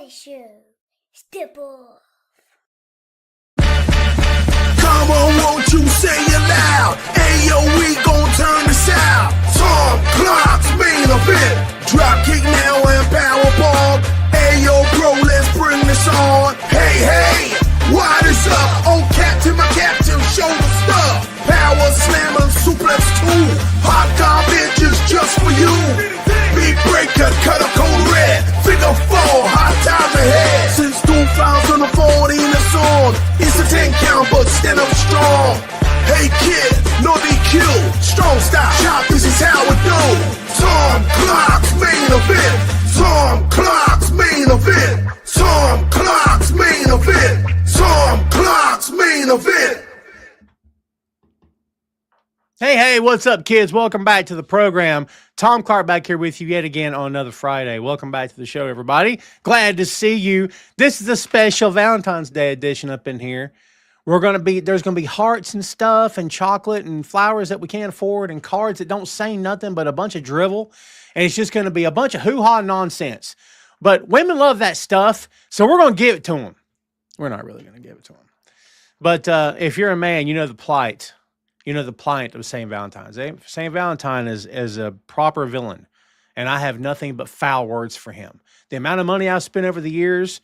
Show. Step off. Come on, won't you say it loud? Ayo, we gon' turn this out. Tom Clark's main event. Dropkick now and powerbomb. Ayo, bro, let's bring this on. Hey, hey, what is up? Oh, captain, my captain, show the stuff. Power slammer, suplex 2. Hot garbage is just for you. Big breaker, cut a code red. Figure 4, hot times ahead. Since 2014, it's on. It's a 10 count, but stand up strong. Hey kid, no DQ, strong style. Chop, this is how it do. Tom Clark's main event. Tom Clark's main event. Tom Clark's main event. Tom Clark's main event. Hey, what's up, kids? Welcome back to the program. Tom Clark back here with you yet again on another Friday. Welcome back to the show, everybody. Glad to see you. This is a special Valentine's Day edition up in here. There's gonna be hearts and stuff and chocolate and flowers that we can't afford and cards that don't say nothing but a bunch of drivel. And it's just gonna be a bunch of hoo-ha nonsense. But women love that stuff, so we're gonna give it to them. We're not really gonna give it to them. But if you're a man, you know the plight. You know the plight of St. Valentine's. St. Valentine is a proper villain, and I have nothing but foul words for him. The amount of money I've spent over the years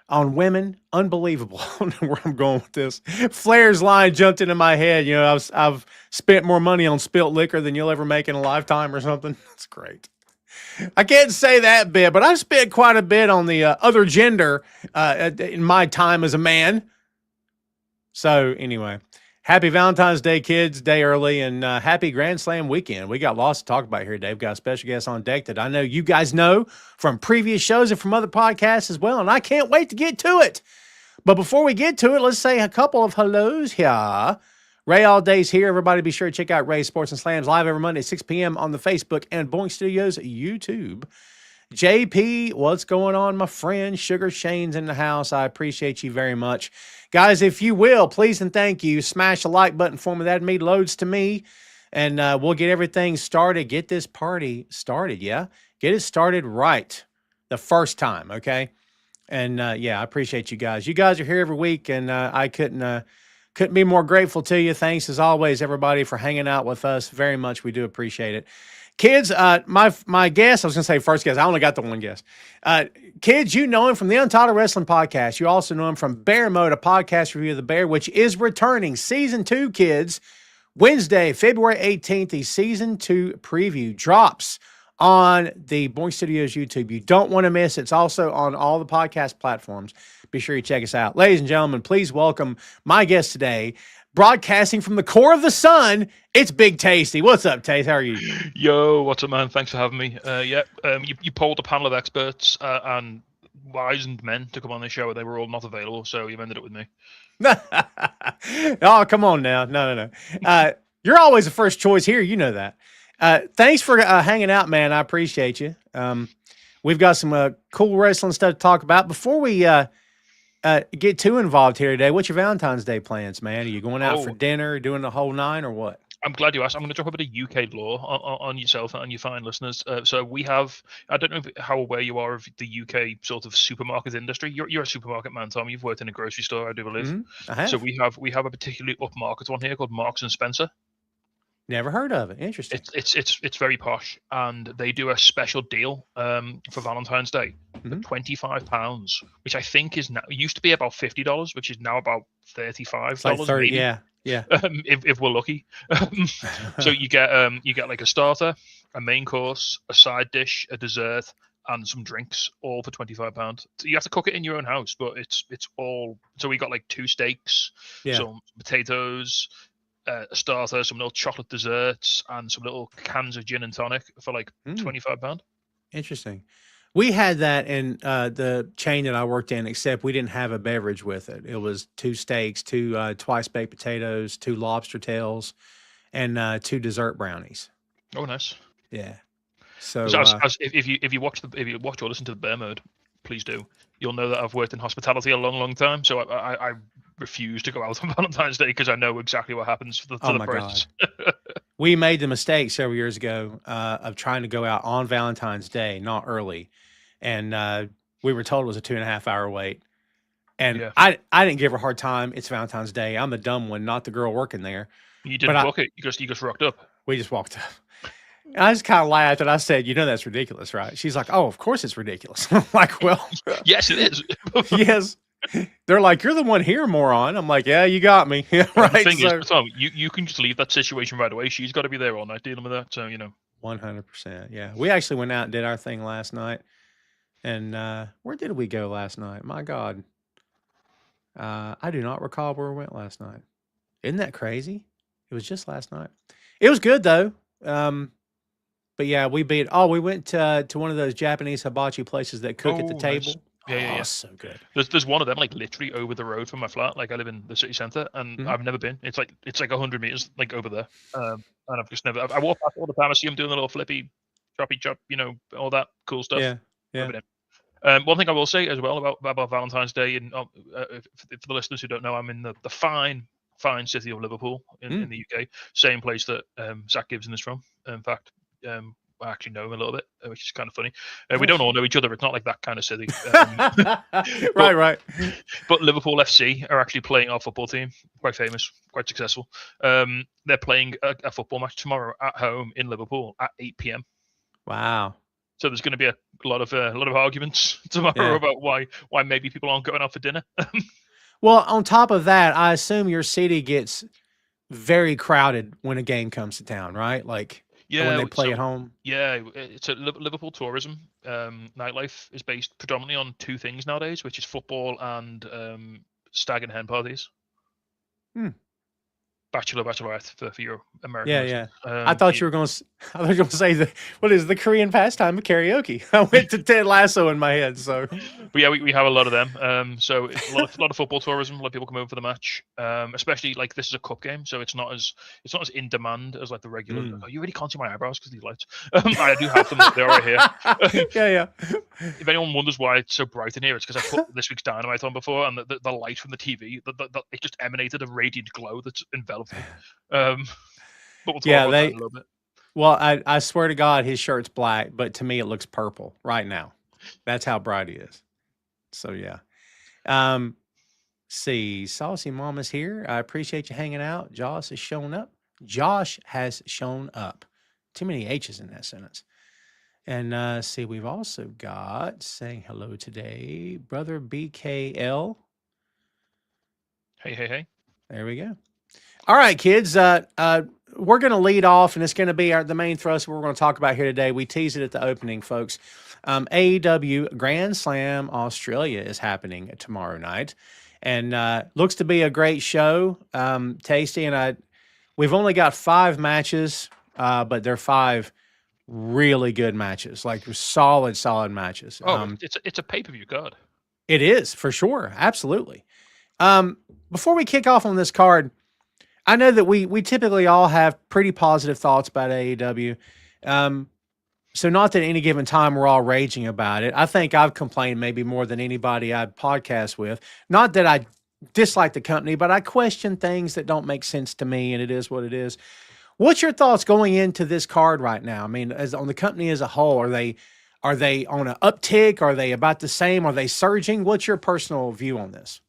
on women, unbelievable. I don't know where I'm going with this. Flair's line jumped into my head. You know, I've spent more money on spilt liquor than you'll ever make in a lifetime or something. That's great. I can't say that bit, but I've spent quite a bit on the other gender in my time as a man. So anyway. Happy Valentine's Day, kids, day early, and happy Grand Slam weekend. We got lots to talk about here, Dave. Got a special guest on deck that I know you guys know from previous shows and from other podcasts as well, and I can't wait to get to it. But before we get to it, let's say a couple of hellos here. Ray All Day's here. Everybody be sure to check out Ray Sports and Slams live every Monday at 6 p.m. on the Facebook and Boink Studios YouTube. JP, what's going on, my friend? Sugar Shane's in the house. I appreciate you very much. Guys, if you will, please and thank you, smash the like button for me. That means loads to me, and we'll get everything started. Get this party started, yeah? Get it started right the first time, okay? And, yeah, I appreciate you guys. You guys are here every week, and I couldn't be more grateful to you. Thanks, as always, everybody, for hanging out with us. Very much. We do appreciate it. Kids, my guest, I was going to say first guest. I only got the one guest. Kids, you know him from the Untitled Wrestling Podcast. You also know him from Bear Mode, a podcast review of the Bear, which is returning. Season 2, kids. Wednesday, February 18th, the Season 2 preview drops on the Boink Studios YouTube. You don't want to miss it. It's also on all the podcast platforms. Be sure you check us out. Ladies and gentlemen, please welcome my guest today. Broadcasting from the core of the sun, it's Big Tasty. What's up, Taste? How are you? Yo, what's up, man? Thanks for having me. You polled a panel of experts and wizened men to come on this show, but they were all not available, so you've ended up with me. Oh, come on now. No. You're always the first choice here. You know that. Thanks for hanging out, man. I appreciate you. We've got some cool wrestling stuff to talk about. Before we get too involved here today, what's your Valentine's Day plans, man? Are you going out for dinner, doing the whole nine, or what? I'm glad you asked. I'm going to drop a bit of UK lore on yourself and your fine listeners. So we have, I don't know how aware you are of the UK sort of supermarket industry. You're a supermarket man, Tom. You've worked in a grocery store, I do believe. Mm-hmm. I have. So we have a particularly upmarket one here called Marks and Spencer. Never heard of it. Interesting. It's very posh, and they do a special deal for Valentine's Day for £25, which I think is now used to be about $50, which is now about $35. Like 30, maybe. yeah. If we're lucky. So you get like a starter, a main course, a side dish, a dessert, and some drinks, all for £25. So you have to cook it in your own house, but it's all. So we got like 2 steaks, some potatoes, a starter, some little chocolate desserts, and some little cans of gin and tonic for like £25. Interesting. We had that in the chain that I worked in, except we didn't have a beverage with it. It was 2 steaks, 2 twice baked potatoes, 2 lobster tails, and 2 dessert brownies. Oh, nice. Yeah. So if you watch or listen to the Bear Mode, please do. You'll know that I've worked in hospitality a long, long time. So I refuse to go out on Valentine's Day because I know exactly what happens to the prices. We made the mistake several years ago of trying to go out on Valentine's Day, not early. And we were told it was a 2.5 hour wait. And Yeah. I didn't give her a hard time. It's Valentine's Day. I'm the dumb one, not the girl working there. You didn't book it. You just rocked up. We just walked up. And I just kind of laughed and I said, that's ridiculous, right? She's like, oh, of course it's ridiculous. I'm like, well, yes, it is. Yes. They're like, you're the one here, moron. I'm like, yeah, you got me. Right. The thing is, Tom, you can just leave that situation right away. She's got to be there all night dealing with that. So, 100%. Yeah. We actually went out and did our thing last night. And where did we go last night? My God. I do not recall where we went last night. Isn't that crazy? It was just last night. It was good though. But yeah, we went to one of those Japanese hibachi places that cook at the table. Nice. Yeah. So good. There's one of them like literally over the road from my flat. Like I live in the city centre, and I've never been. It's like 100 meters like over there. And I've just never. I walk past all the time. I see them doing the little flippy, choppy chop, all that cool stuff. Yeah. One thing I will say as well about Valentine's Day, and for the listeners who don't know, I'm in the fine city of Liverpool in the UK, same place that Zach Gibson is from. In fact, I actually know him a little bit, which is kind of funny. We don't all know each other. It's not like that kind of city. Right. But Liverpool FC are actually playing our football team. Quite famous, quite successful. They're playing a football match tomorrow at home in Liverpool at 8 p.m. Wow. So there's going to be a lot of arguments tomorrow about why maybe people aren't going out for dinner. Well, on top of that, I assume your city gets very crowded when a game comes to town, right? Like when they play at home. Yeah, it's a Liverpool tourism. Nightlife is based predominantly on two things nowadays, which is football and stag and hen parties. Bachelorette for your American. Yeah. I thought you were going to say the Korean pastime of karaoke. I went to Ted Lasso in my head. So, but yeah, we have a lot of them. So it's a lot of football tourism. A lot of people come over for the match. Especially like this is a cup game, so it's not as in demand as like the regular. Oh, you really can't see my eyebrows because these lights. I do have them. They're right here. Yeah. If anyone wonders why it's so bright in here, it's because I put this week's Dynamite on before, and the light from the TV, it just emanated a radiant glow that's enveloped. But we'll talk about that in a little bit. Well, I swear to God, his shirt's black, but to me it looks purple right now. That's how bright he is. So yeah. See, Saucy Mama's here. I appreciate you hanging out. Josh has shown up. Too many H's in that sentence. And see, we've also got saying hello today, brother BKL. Hey. There we go. All right, kids. We're going to lead off, and it's going to be the main thrust we're going to talk about here today. We teased it at the opening, folks. AEW Grand Slam Australia is happening tomorrow night, and looks to be a great show. Tasty, and we've only got 5 matches, but they're 5 really good matches, like solid matches. It's a pay-per-view card. It is, for sure. Absolutely. Before we kick off on this card, I know that we typically all have pretty positive thoughts about AEW. So not that at any given time we're all raging about it. I think I've complained maybe more than anybody I podcast with. Not that I dislike the company, but I question things that don't make sense to me, and it is what it is. What's your thoughts going into this card right now? I mean, as on the company as a whole, are they on an uptick? Are they about the same? Are they surging? What's your personal view on this?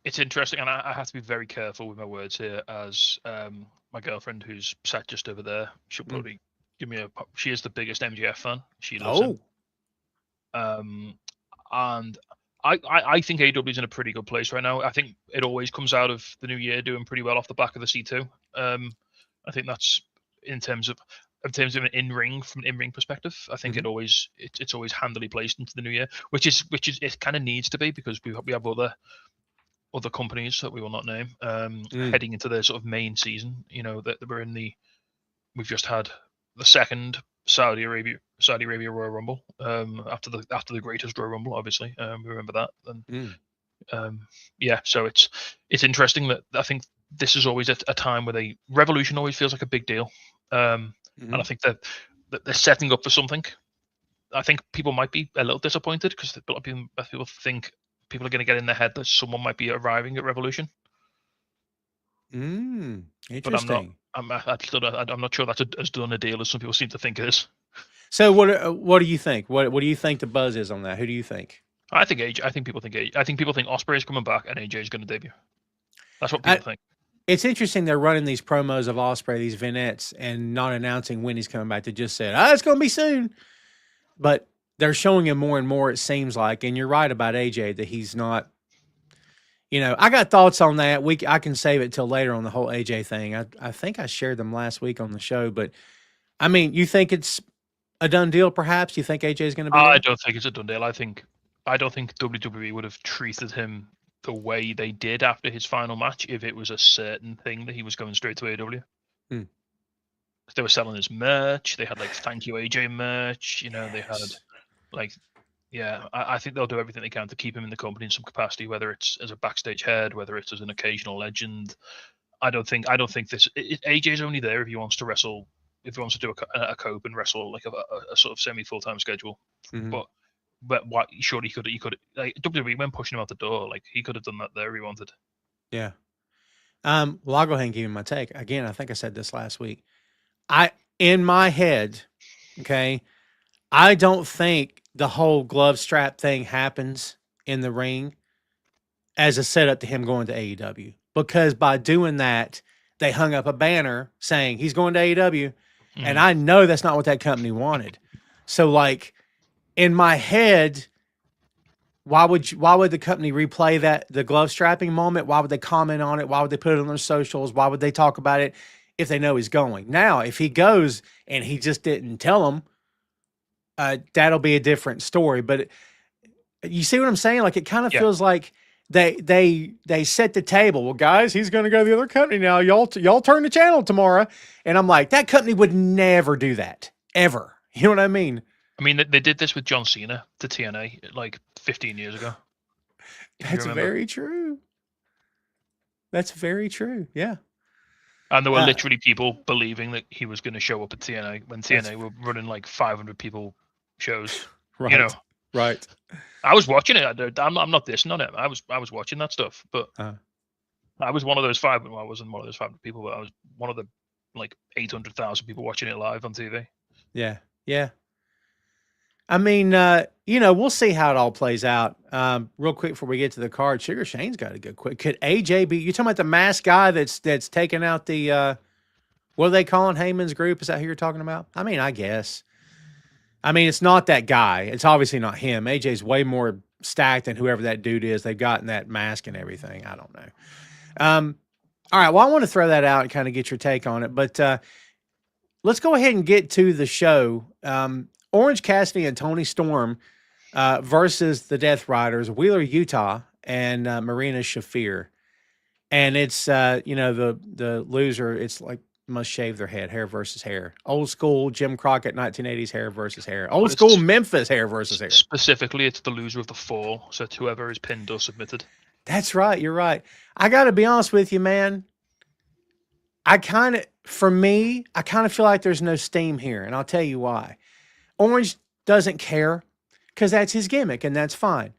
It's interesting, and I have to be very careful with my words here, as my girlfriend, who's sat just over there, she'll probably give me she is the biggest MJF fan. She loves him. And I think AEW is in a pretty good place right now. I think it always comes out of the new year doing pretty well off the back of the C2. I think that's in terms of an in-ring, from an in-ring perspective. I think it's always handily placed into the new year, which is it kind of needs to be, because we have other companies that we will not name heading into their sort of main season. That we've just had the second Saudi Arabia Royal Rumble after the greatest Royal Rumble, obviously. We remember that. And so it's interesting that I think this is always a time where Revolution always feels like a big deal. And I think that they're setting up for something. I think people might be a little disappointed because a lot of people think people are going to get in their head that someone might be arriving at Revolution. Interesting. But I'm not sure that's as done a deal as some people seem to think it is. So what do you think? What do you think the buzz is on that? Who do you think? I think AJ. I think people think AJ. I think people think Ospreay is coming back and AJ is going to debut. That's what people think. It's interesting they're running these promos of Ospreay, these vignettes, and not announcing when he's coming back. They just said, it's going to be soon. But they're showing him more and more, it seems like. And you're right about AJ, that he's not, I got thoughts on that. I can save it till later on the whole AJ thing. I think I shared them last week on the show. But, I mean, you think it's a done deal, perhaps? You think AJ is going to be I there? don't think it's a done deal. I don't think WWE would have treated him the way they did after his final match if it was a certain thing that he was going straight to AEW. They were selling his merch. They had like "Thank You AJ" merch. They had like, I think they'll do everything they can to keep him in the company in some capacity, whether it's as a backstage head, whether it's as an occasional legend. I don't think this AJ's only there if he wants to wrestle, if he wants to do a cope and wrestle like a sort of semi full-time schedule. But what? Surely he could like WWE when pushing him out the door, like he could have done that there if he wanted. Yeah. Well, I'll go ahead and give you my take. Again, I think I said this last week. In my head, okay, I don't think the whole glove strap thing happens in the ring as a setup to him going to AEW. Because by doing that, they hung up a banner saying he's going to AEW. And I know that's not what that company wanted. So, like, in my head, why would the company replay the glove strapping moment? Why would they comment on it? Why would they put it on their socials? Why would they talk about it if they know he's going? Now, if he goes and he just didn't tell them, that'll be a different story. But you see what I'm saying? Like, it kind of feels like they set the table. Well, guys, he's going to go to the other company now. Y'all turn the channel tomorrow. And I'm like, that company would never do that, ever. You know what I mean? I mean, they did this with John Cena to TNA like 15 years ago. That's very true. That's very true. Yeah. And there were literally people believing that he was going to show up at TNA when TNA were running like 500 people shows. Right. Right. I was watching it. I'm not dissing on it. I was watching that stuff, but I was one of those I wasn't one of those 500 people, but I was one of the like 800,000 people watching it live on TV. Yeah. Yeah. I mean, we'll see how it all plays out. Real quick before we get to the card, Sugar Shane's got to go quick. Could AJ be? You talking about the masked guy that's taking out the what are they calling Heyman's group? Is that who you're talking about? I mean, I guess. I mean, it's not that guy. It's obviously not him. AJ's way more stacked than whoever that dude is. They've gotten that mask and everything. I don't know. All right. Well, I want to throw that out and kind of get your take on it, but let's go ahead and get to the show. Orange Cassidy and Tony Storm versus the Death Riders, Wheeler Utah and Marina Shafir. And it's, the loser, it's like must shave their head, hair versus hair. Old school Jim Crockett 1980s hair versus hair. Old school Memphis hair versus hair. Specifically, it's the loser of the four. So it's whoever is pinned or submitted. That's right. You're right. I got to be honest with you, man. For me, I kind of feel like there's no steam here. And I'll tell you why. Orange doesn't care because that's his gimmick, and that's fine.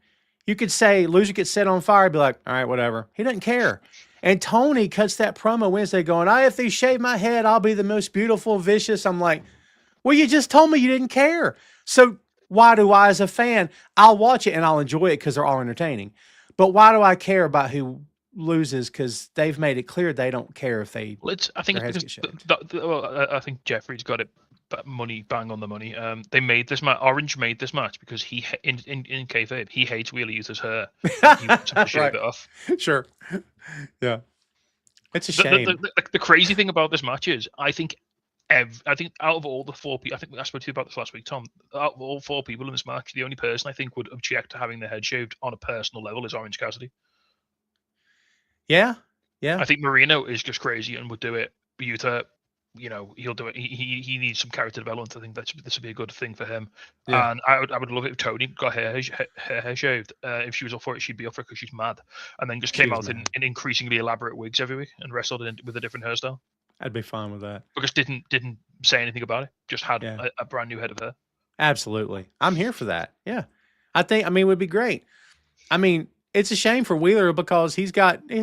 You could say loser gets set on fire, be like, all right, whatever. He doesn't care. And Tony cuts that promo Wednesday going, if they shave my head, I'll be the most beautiful, vicious. I'm like, well, you just told me you didn't care. So why do I, as a fan, I'll watch it and I'll enjoy it because they're all entertaining. But why do I care about who loses? Because they've made it clear they don't care if they. I think Jeffrey's got it. Money bang on the money. They made this match. Orange made this match because he in kayfabe he hates Wheeler Utah's hair. He wants him to shave it off. Sure. Yeah. It's a shame. The crazy thing about this match is I think out of all the four people, I think I spoke to you about this last week, Tom. Out of all four people in this match, the only person I think would object to having their head shaved on a personal level is Orange Cassidy. Yeah. Yeah. I think Marino is just crazy and would do it. Utah, he'll do it. He needs some character development. I think this would be a good thing for him. Yeah. And I would love it if Tony got her hair shaved. If she was up for it, she'd be up for it because she's mad. And then just came out in increasingly elaborate wigs every week and wrestled with a different hairstyle. I'd be fine with that. Because didn't say anything about it. Just had a brand new head of hair. Absolutely. I'm here for that. Yeah. It would be great. It's a shame for Wheeler because his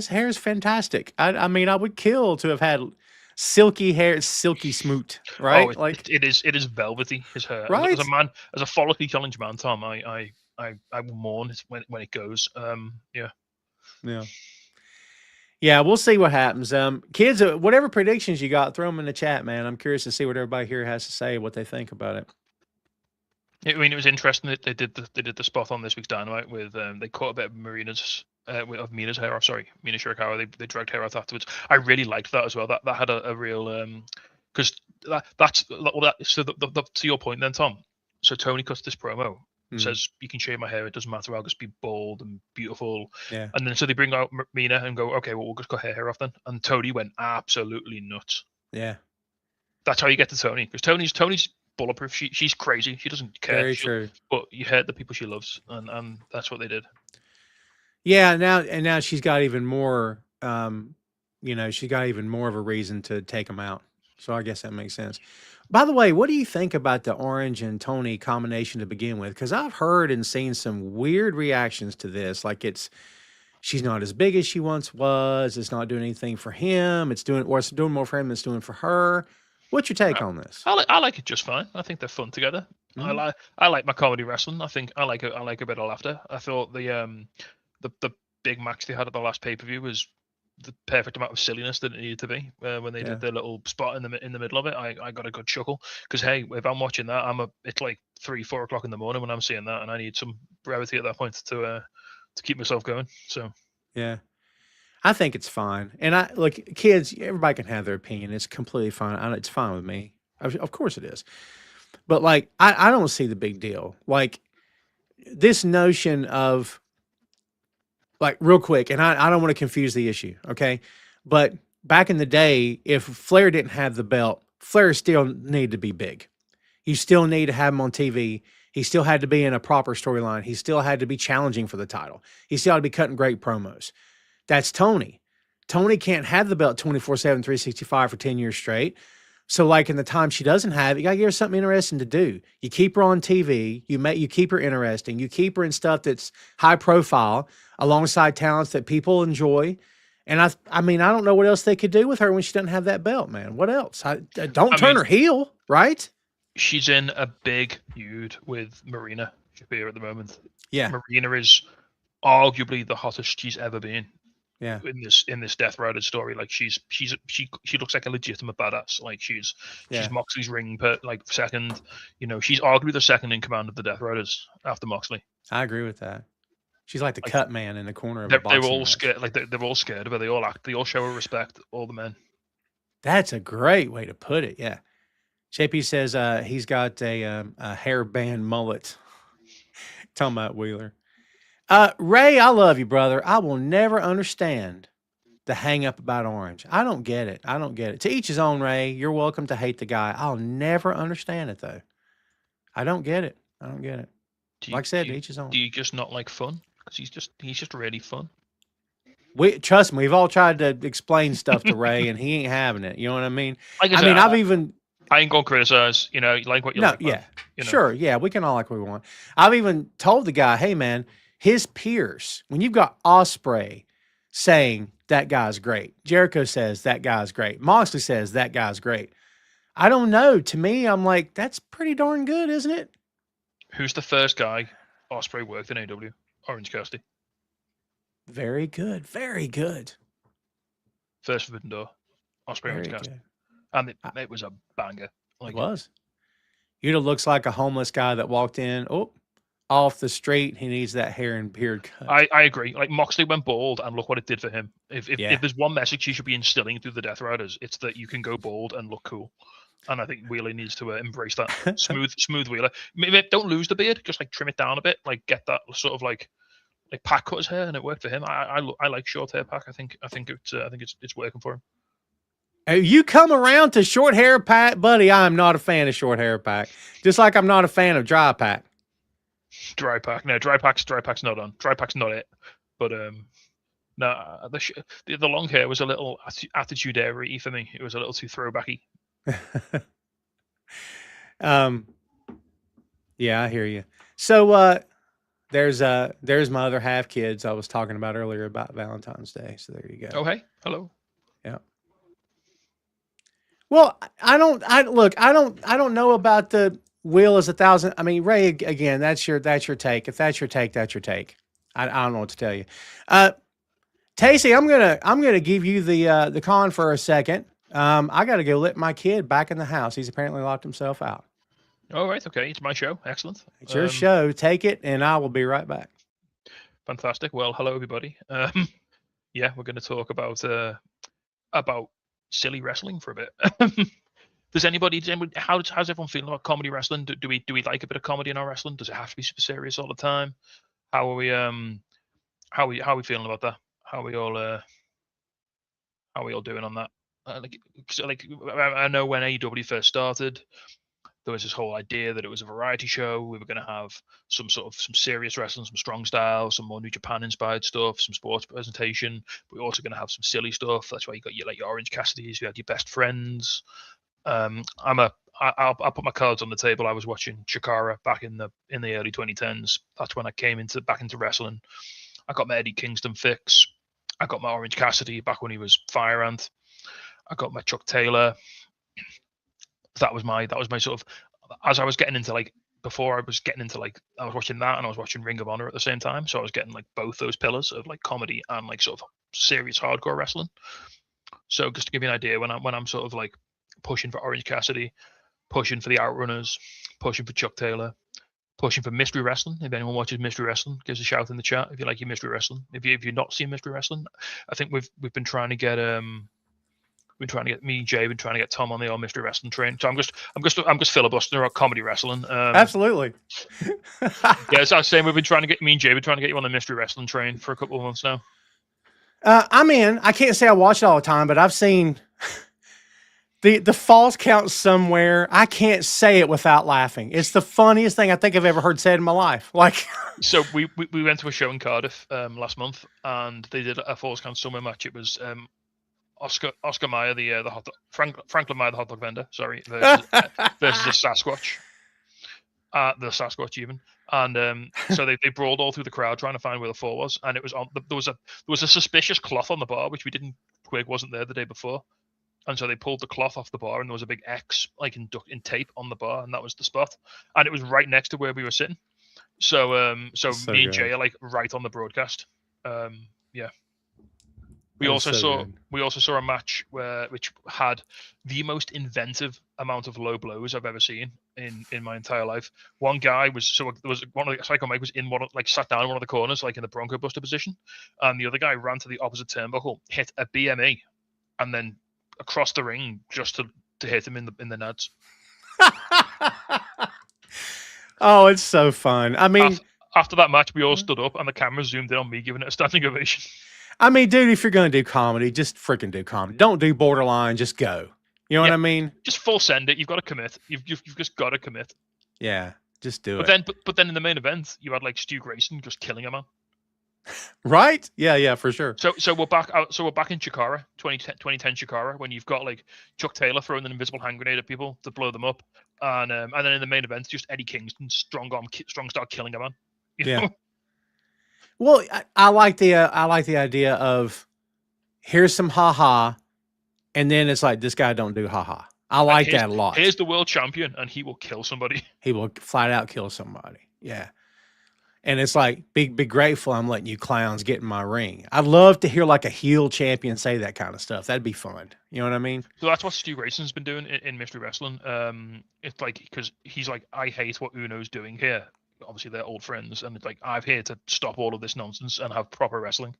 hair is fantastic. I would kill to have had silky hair, silky smoot, Oh, right? Like, it is velvety. His hair. right? As a follically challenged man, Tom, I will mourn it when it goes. Yeah. Yeah. Yeah, we'll see what happens. Kids, whatever predictions you got, throw them in the chat, man. I'm curious to see what everybody here has to say, what they think about it. I mean, it was interesting that they did the spot on this week's Dynamite with they caught a bit of Mina's hair. Or sorry, Mina Shirakawa. They dragged hair out afterwards. I really liked that as well. That had a real because so to your point then, Tom. So Tony cuts this promo. Says you can shave my hair. It doesn't matter. I'll just be bald and beautiful. Yeah. And then so they bring out Mina and go, okay, well we'll just cut her hair off then. And Tony went absolutely nuts. Yeah. That's how you get to Tony, because Tony's bulletproof. She's crazy. She doesn't care. Very true. But you hurt the people she loves, and that's what they did. Yeah. Now she's got even more. She got even more of a reason to take them out. So I guess that makes sense. By the way, what do you think about the Orange and Tony combination to begin with? Because I've heard and seen some weird reactions to this. Like she's not as big as she once was. It's not doing anything for him. It's doing more for him than it's doing for her. What's your take on this? I like it just fine. I think they're fun together. Mm-hmm. I like my comedy wrestling. I think I like a bit of laughter. I thought the big match they had at the last pay-per-view was the perfect amount of silliness that it needed to be when they did their little spot in the middle of it. I got a good chuckle because hey, if I'm watching that, it's like 3-4 o'clock in the morning when I'm seeing that, and I need some brevity at that point to keep myself going. So yeah, I think it's fine. And I look, kids, everybody can have their opinion. It's completely fine. It's fine with me. Of course it is. But like, I don't see the big deal. Like this notion of like real quick, and I don't want to confuse the issue, okay? But back in the day, if Flair didn't have the belt, Flair still needed to be big. You still need to have him on TV. He still had to be in a proper storyline. He still had to be challenging for the title. He still had to be cutting great promos. That's Tony. Tony can't have the belt 24/7, 365 for 10 years straight. So like in the time she doesn't have it, you gotta give her something interesting to do. You keep her on TV, you keep her interesting, you keep her in stuff that's high profile alongside talents that people enjoy. And I mean, I don't know what else they could do with her when she doesn't have that belt, man. What else? Don't turn her heel, right? She's in a big feud with Marina Shafir at the moment. Yeah. Marina is arguably the hottest she's ever been. Yeah. In this Death Rider story, like she looks like a legitimate badass. Like she's Moxley's ring second. She's arguably the second in command of the Death Riders after Moxley. I agree with that. She's like the cut man in the corner of a boxing They're all match. scared. Like they're all scared of her. They all act. They all show her respect. All the men. That's a great way to put it. Yeah. JP says he's got a hairband mullet. Talking about Wheeler. Ray, I love you, brother. I will never understand the hang up about Orange. I don't get it. To each his own, Ray. You're welcome to hate the guy. I'll never understand it, though. I don't get it. Like I said, to each his own. Do you just not like fun? Because he's just really fun. Trust me, we've all tried to explain stuff to Ray, and he ain't having it. You know what I mean? Like I ain't gonna criticize. You like what you like. Yeah, sure. Yeah, we can all like what we want. I've even told the guy, hey, man, his peers, when you've got Ospreay saying that guy's great, Jericho says that guy's great, Moxley says that guy's great. I don't know. To me, I'm like, that's pretty darn good, isn't it? Who's the first guy Ospreay worked in AEW? Orange Cassidy. Very good. Very good. First Forbidden Door. Ospreay Orange Cassidy. And it was a banger. Like, it was. Yuta looks like a homeless guy that walked in. Oh, off the street. He needs that hair and beard cut. I agree. Like Moxley went bald, and look what it did for him. If there's one message he should be instilling through the Death Riders, it's that you can go bald and look cool. And I think Wheeler needs to embrace that. Smooth Wheeler. Maybe don't lose the beard, just like trim it down a bit, like get that sort of like Pac cut his hair, and it worked for him. I like short hair Pac. I think it's working for him. You come around to short hair Pac, buddy. I'm not a fan of short hair Pac. Just like I'm not a fan of dry Pac. Dry Pac. No, dry Pac's not on. Dry Pac's not it. But no, the long hair was a little attitude-y for me. It was a little too throwbacky. Yeah, I hear you. So there's my other half kids I was talking about earlier about Valentine's Day. So there you go. Oh, hey. Hello. Yeah. Well, I don't. I look. I don't. I don't know about the wheel is 1,000. I mean, Ray. Again, that's your take. If that's your take, that's your take. I don't know what to tell you. Tacey, I'm gonna give you the con for a second. I got to go let my kid back in the house. He's apparently locked himself out. All right, okay, it's my show. Excellent. It's your show. Take it, and I will be right back. Fantastic. Well, hello everybody. Yeah, we're going to talk about silly wrestling for a bit. Does anybody? How's everyone feeling about comedy wrestling? Do we like a bit of comedy in our wrestling? Does it have to be super serious all the time? How are we how are we feeling about that? How are we all doing on that? I know when AEW first started, there was this whole idea that it was a variety show. We were going to have some serious wrestling, some strong style, some more New Japan inspired stuff, some sports presentation. But we're also going to have some silly stuff. That's why you got your Orange Cassidy's, you had your best friends. I'll put my cards on the table. I was watching Chikara back in the early 2010s. That's when I came back into wrestling. I got my Eddie Kingston fix. I got my Orange Cassidy back when he was Fire Ant. I got my Chuck Taylor. That was my sort of, as I was getting into before I was getting into I was watching that and I was watching Ring of Honor at the same time. So I was getting both those pillars of comedy and sort of serious hardcore wrestling. So just to give you an idea, when I'm sort of pushing for Orange Cassidy, pushing for the Outrunners, pushing for Chuck Taylor, pushing for Mystery Wrestling. If anyone watches Mystery Wrestling, give us a shout in the chat if you like your Mystery Wrestling. If you've not seen Mystery Wrestling, I think we've been trying to get me and Jay been trying to get Tom on the old Mystery Wrestling train. So I'm just filibustering about comedy wrestling. Absolutely. Yeah, so I was saying me and Jay been trying to get you on the Mystery Wrestling train for a couple of months now. I'm in. I can't say I watch it all the time, but I've seen the falls count somewhere. I can't say it without laughing. It's the funniest thing I think I've ever heard said in my life. So we went to a show in Cardiff last month, and they did a falls count somewhere match. It was Oscar Mayer, the hot dog, Franklin Meyer, the hot dog vendor, sorry, versus the Sasquatch. The Sasquatch even. And so they brawled all through the crowd trying to find where the fall was, and it was on there was a suspicious cloth on the bar which wasn't there the day before, and so they pulled the cloth off the bar and there was a big X in tape on the bar, and that was the spot, and it was right next to where we were sitting. So me and Jay are right on the broadcast. Yeah. We also saw a match which had the most inventive amount of low blows I've ever seen in my entire life. One guy one of the Psycho Mike was sat down in one of the corners, in the Bronco Buster position, and the other guy ran to the opposite turnbuckle, hit a BME, and then across the ring just to hit him in the nuts. Oh, it's so fun. I mean, after that match, we all stood up and the camera zoomed in on me giving it a standing ovation. I mean, dude, if you're going to do comedy, just freaking do comedy. Don't do borderline. Just go. You know what I mean? Just full send it. You've got to commit. You've just got to commit. Yeah, just do it. But then in the main event, you had Stu Grayson just killing a man. Right? Yeah, for sure. So we're back out. So we're back in Chikara, 2010 Chikara, when you've got Chuck Taylor throwing an invisible hand grenade at people to blow them up, and then in the main event, just Eddie Kingston strong style killing a man. You know? Well, I like the idea of here's some haha, and then it's this guy don't do haha. I like that a lot. Here's the world champion, and he will kill somebody. He will flat out kill somebody. Yeah, and it's be grateful I'm letting you clowns get in my ring. I'd love to hear a heel champion say that kind of stuff. That'd be fun. You know what I mean? So that's what Stu Grayson's been doing in Mystery Wrestling. It's because he's I hate what Uno's doing here. Obviously they're old friends, and it's I'm here to stop all of this nonsense and have proper wrestling.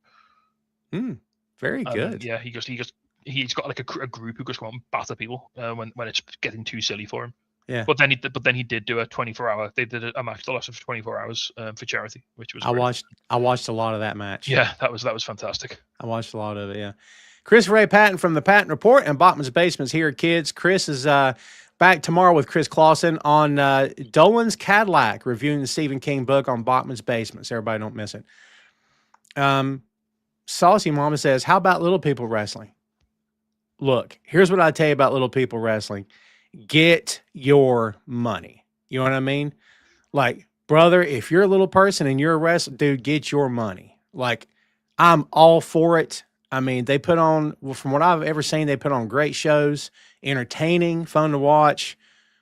Very good. Yeah, he's got a group who just go out and batter people when it's getting too silly for him. Yeah. But then he did do a 24-hour. They did a match that lasted for 24 hours for charity, which was. I watched a lot of that match. Yeah, that was fantastic. I watched a lot of it. Yeah. Chris Ray Patton from the Patton Report and Bachman's Basements here, kids. Chris is back tomorrow with Chris Clausen on Dolan's Cadillac, reviewing the Stephen King book on Bachman's Basements. Everybody don't miss it. Saucy Mama says, how about little people wrestling? Look, here's what I tell you about little people wrestling. Get your money. You know what I mean? Brother, if you're a little person and you're a wrestler, dude, get your money. I'm all for it. I mean, they put on, well, from what I've ever seen, they put on great shows, entertaining, fun to watch.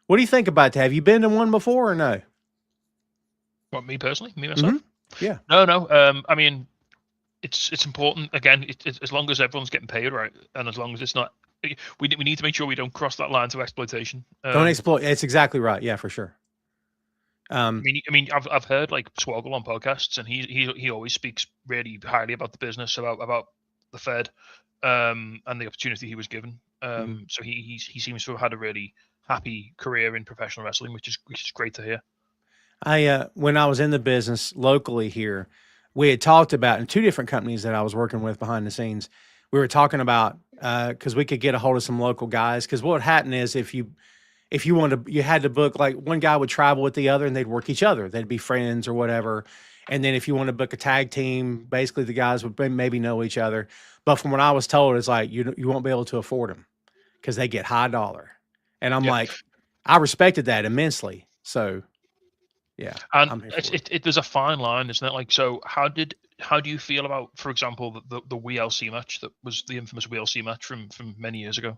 What do you think about that? Have you been to one before or no? What, me personally? Me myself? Yeah. No. I mean, it's important. Again, as long as everyone's getting paid right, and as long as it's not, we need to make sure we don't cross that line to exploitation. Don't exploit. It's exactly right. Yeah, for sure. I mean, I've heard like Swoggle on podcasts, and he always speaks really highly about the business, about the Fed, and the opportunity he was given. So he seems to have had a really happy career in professional wrestling, which is great to hear. When I was in the business locally here, we had talked about in two different companies that I was working with behind the scenes. We were talking about because we could get a hold of some local guys. Because what would happen is if you wanted to, you had to book, like one guy would travel with the other and they'd work each other. They'd be friends or whatever. And then if you want to book a tag team, basically the guys would maybe know each other. But from what I was told, it's like you won't be able to afford them because they get high dollar. And I'm like, I respected that immensely. So. Yeah, and there's a fine line, isn't it? Like, so how do you feel about, for example, the WLC match that was the infamous WLC match from many years ago?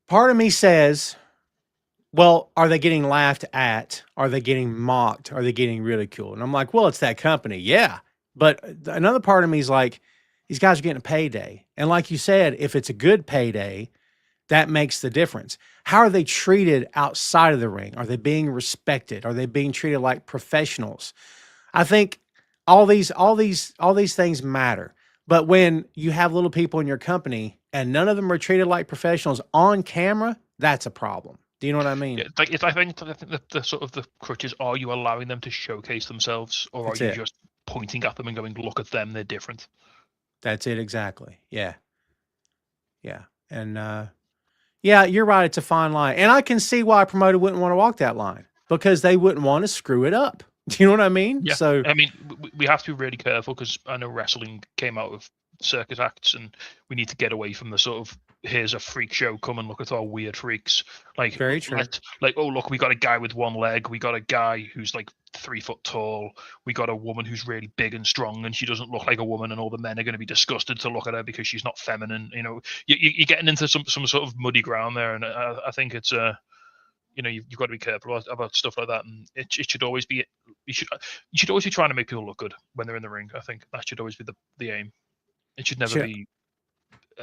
Part of me says, well, are they getting laughed at? Are they getting mocked? Are they getting ridiculed? And I'm like, well, it's that company, yeah. But another part of me is like, these guys are getting a payday, and like you said, if it's a good payday, that makes the difference. How are they treated outside of the ring? Are they being respected? Are they being treated like professionals? I think all these things matter. But when you have little people in your company and none of them are treated like professionals on camera, that's a problem. Do you know what I mean? Yeah, I think the sort of the crutch is: are you allowing them to showcase themselves, or are you just pointing at them and going, "Look at them, they're different"? That's it exactly. Yeah. And yeah, you're right. It's a fine line. And I can see why a promoter wouldn't want to walk that line because they wouldn't want to screw it up. Do you know what I mean? Yeah. So, I mean, we have to be really careful because I know wrestling came out of circus acts, and we need to get away from the sort of, here's a freak show, come and look at our weird freaks. Like, very true. Like, oh, look, we got a guy with one leg. We got a guy who's like 3 foot tall. We got a woman who's really big and strong, and she doesn't look like a woman, and all the men are going to be disgusted to look at her because she's not feminine. You know, you're getting into some sort of muddy ground there, and I think it's you've got to be careful about stuff like that, and it should always be, you should always be trying to make people look good when they're in the ring. I think that should always be the aim. It should never be.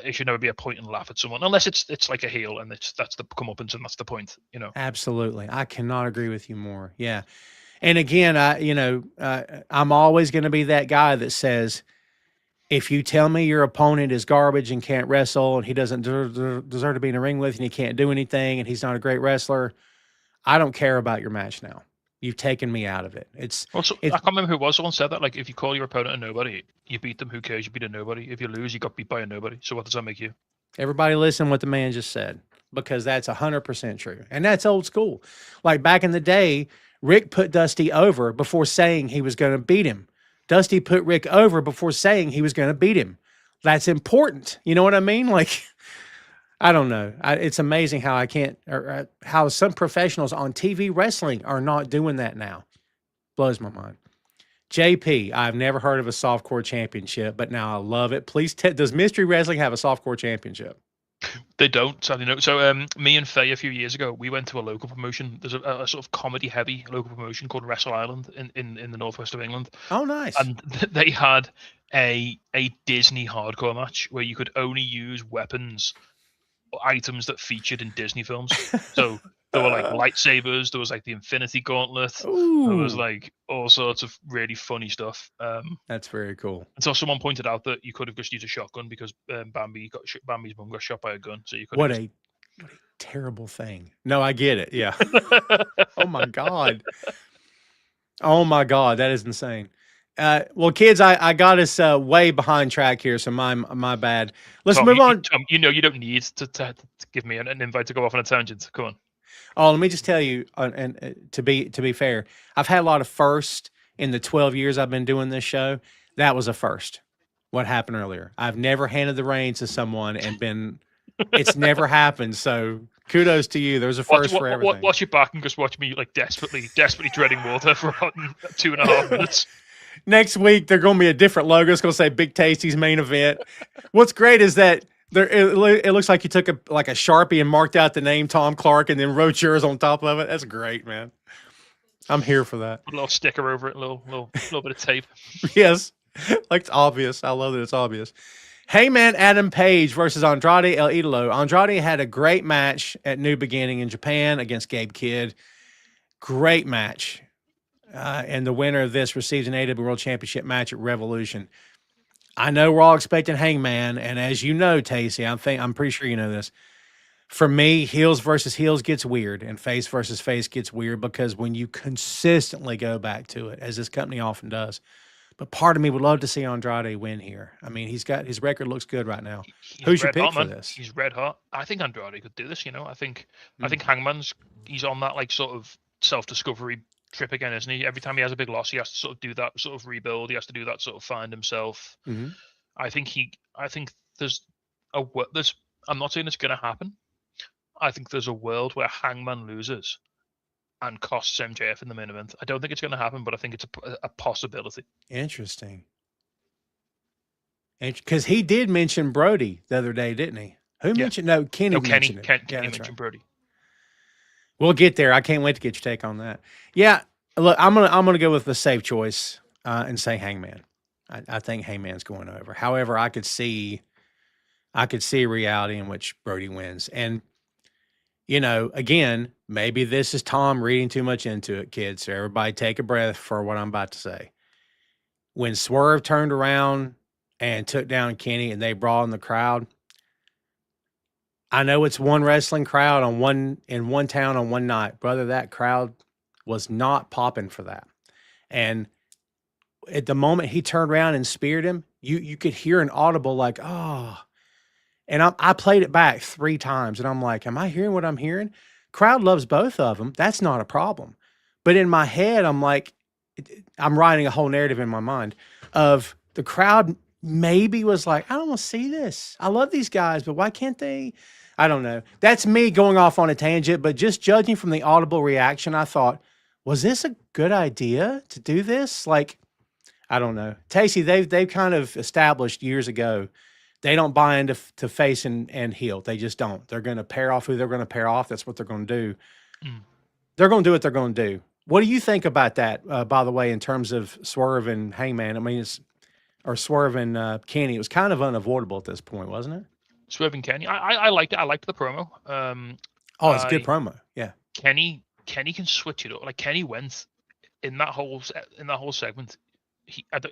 It should never be a point and laugh at someone, unless it's like a heel, and that's the comeuppance, and that's the point. You know. Absolutely, I cannot agree with you more. Yeah, and again, I'm always going to be that guy that says, if you tell me your opponent is garbage and can't wrestle, and he doesn't deserve to be in a ring with you, and he can't do anything, and he's not a great wrestler, I don't care about your match now. You've taken me out of it. I can't remember who it was. Someone said that, like, if you call your opponent a nobody, you beat them. Who cares? You beat a nobody. If you lose, you got beat by a nobody. So what does that make you? Everybody listen to what the man just said, because that's 100% true. And that's old school. Like back in the day, Rick put Dusty over before saying he was going to beat him. Dusty put Rick over before saying he was going to beat him. That's important. You know what I mean? Like, I don't know. It's amazing how how some professionals on TV wrestling are not doing that now. Blows my mind. JP, I've never heard of a softcore championship, but now I love it. Please, does Mystery Wrestling have a softcore championship? They don't, sadly, no. So me and Faye a few years ago, we went to a local promotion. There's a sort of comedy-heavy local promotion called Wrestle Island in the northwest of England. Oh, nice. And they had a Disney hardcore match where you could only use weapons or items that featured in Disney films. So there were like lightsabers, there was like the Infinity Gauntlet, Ooh. There was like all sorts of really funny stuff. That's very cool. And so someone pointed out that you could have just used a shotgun because Bambi's mum got shot by a gun. So you could. What a terrible thing. No, I get it. Yeah. Oh my God. Oh my God, that is insane. Well, kids, I got us way behind track here, so my bad. Let's move on. You don't need to give me an invite to go off on a tangent. Come on. Oh, let me just tell you, and to be fair, I've had a lot of firsts in the 12 years I've been doing this show. That was a first. What happened earlier? I've never handed the reins to someone and been. It's never happened. So kudos to you. There's a first for everything. Watch your back and just watch me like desperately dreading water for about 2.5 minutes. Next week, they're going to be a different logo. It's going to say Big Tasty's main event. What's great is that it looks like you took a Sharpie and marked out the name Tom Clark and then wrote yours on top of it. That's great, man. I'm here for that. Put a little sticker over it, a little bit of tape. Yes. Like it's obvious. I love that it's obvious. Hangman Adam Page versus Andrade El Ídolo. Andrade had a great match at New Beginning in Japan against Gabe Kidd. Great match. And the winner of this receives an AEW World Championship match at Revolution. I know we're all expecting Hangman, and as you know, Tacey, I'm pretty sure you know this. For me, heels versus heels gets weird, and face versus face gets weird because when you consistently go back to it, as this company often does. But part of me would love to see Andrade win here. I mean, his record looks good right now. Who's your pick for this? He's red hot. I think Andrade could do this. I think Hangman's he's on that like sort of self-discovery trip again, isn't he? Every time he has a big loss, he has to sort of do that sort of rebuild. He has to do that sort of find himself. Mm-hmm. I think there's I'm not saying it's going to happen. I think there's a world where Hangman loses and costs MJF in the main event. I don't think it's going to happen, but I think it's a possibility. Interesting. Because he did mention Brody the other day, didn't he? Who mentioned? No, Kenny mentioned it. Kenny mentioned Brody. We'll get there. I can't wait to get your take on that. Yeah, look, I'm gonna go with the safe choice and say Hangman. I think Hangman's going over. However, I could see a reality in which Brody wins. And again, maybe this is Tom reading too much into it, kids. So everybody take a breath for what I'm about to say. When Swerve turned around and took down Kenny and they brought in the crowd, I know it's one wrestling crowd in one town on one night. Brother, that crowd was not popping for that. And at the moment he turned around and speared him, you could hear an audible like, oh. And I played it back 3 times, and I'm like, am I hearing what I'm hearing? Crowd loves both of them. That's not a problem. But in my head, I'm like, I'm writing a whole narrative in my mind of the crowd maybe was like, I don't want to see this. I love these guys, but why can't they? I don't know. That's me going off on a tangent, but just judging from the audible reaction, I thought, was this a good idea to do this? Like, I don't know. Tacey, they've kind of established years ago they don't buy into face and heel. They just don't. They're going to pair off who they're going to pair off. That's what they're going to do. They're going to do what they're going to do. What do you think about that, by the way, in terms of Swerve and Hangman? I mean, or Swerve and Kenny. It was kind of unavoidable at this point, wasn't it? Swerve and Kenny. I liked it. I liked the promo. It's a good promo. Yeah. Kenny can switch it up. Like Kenny went in that whole segment.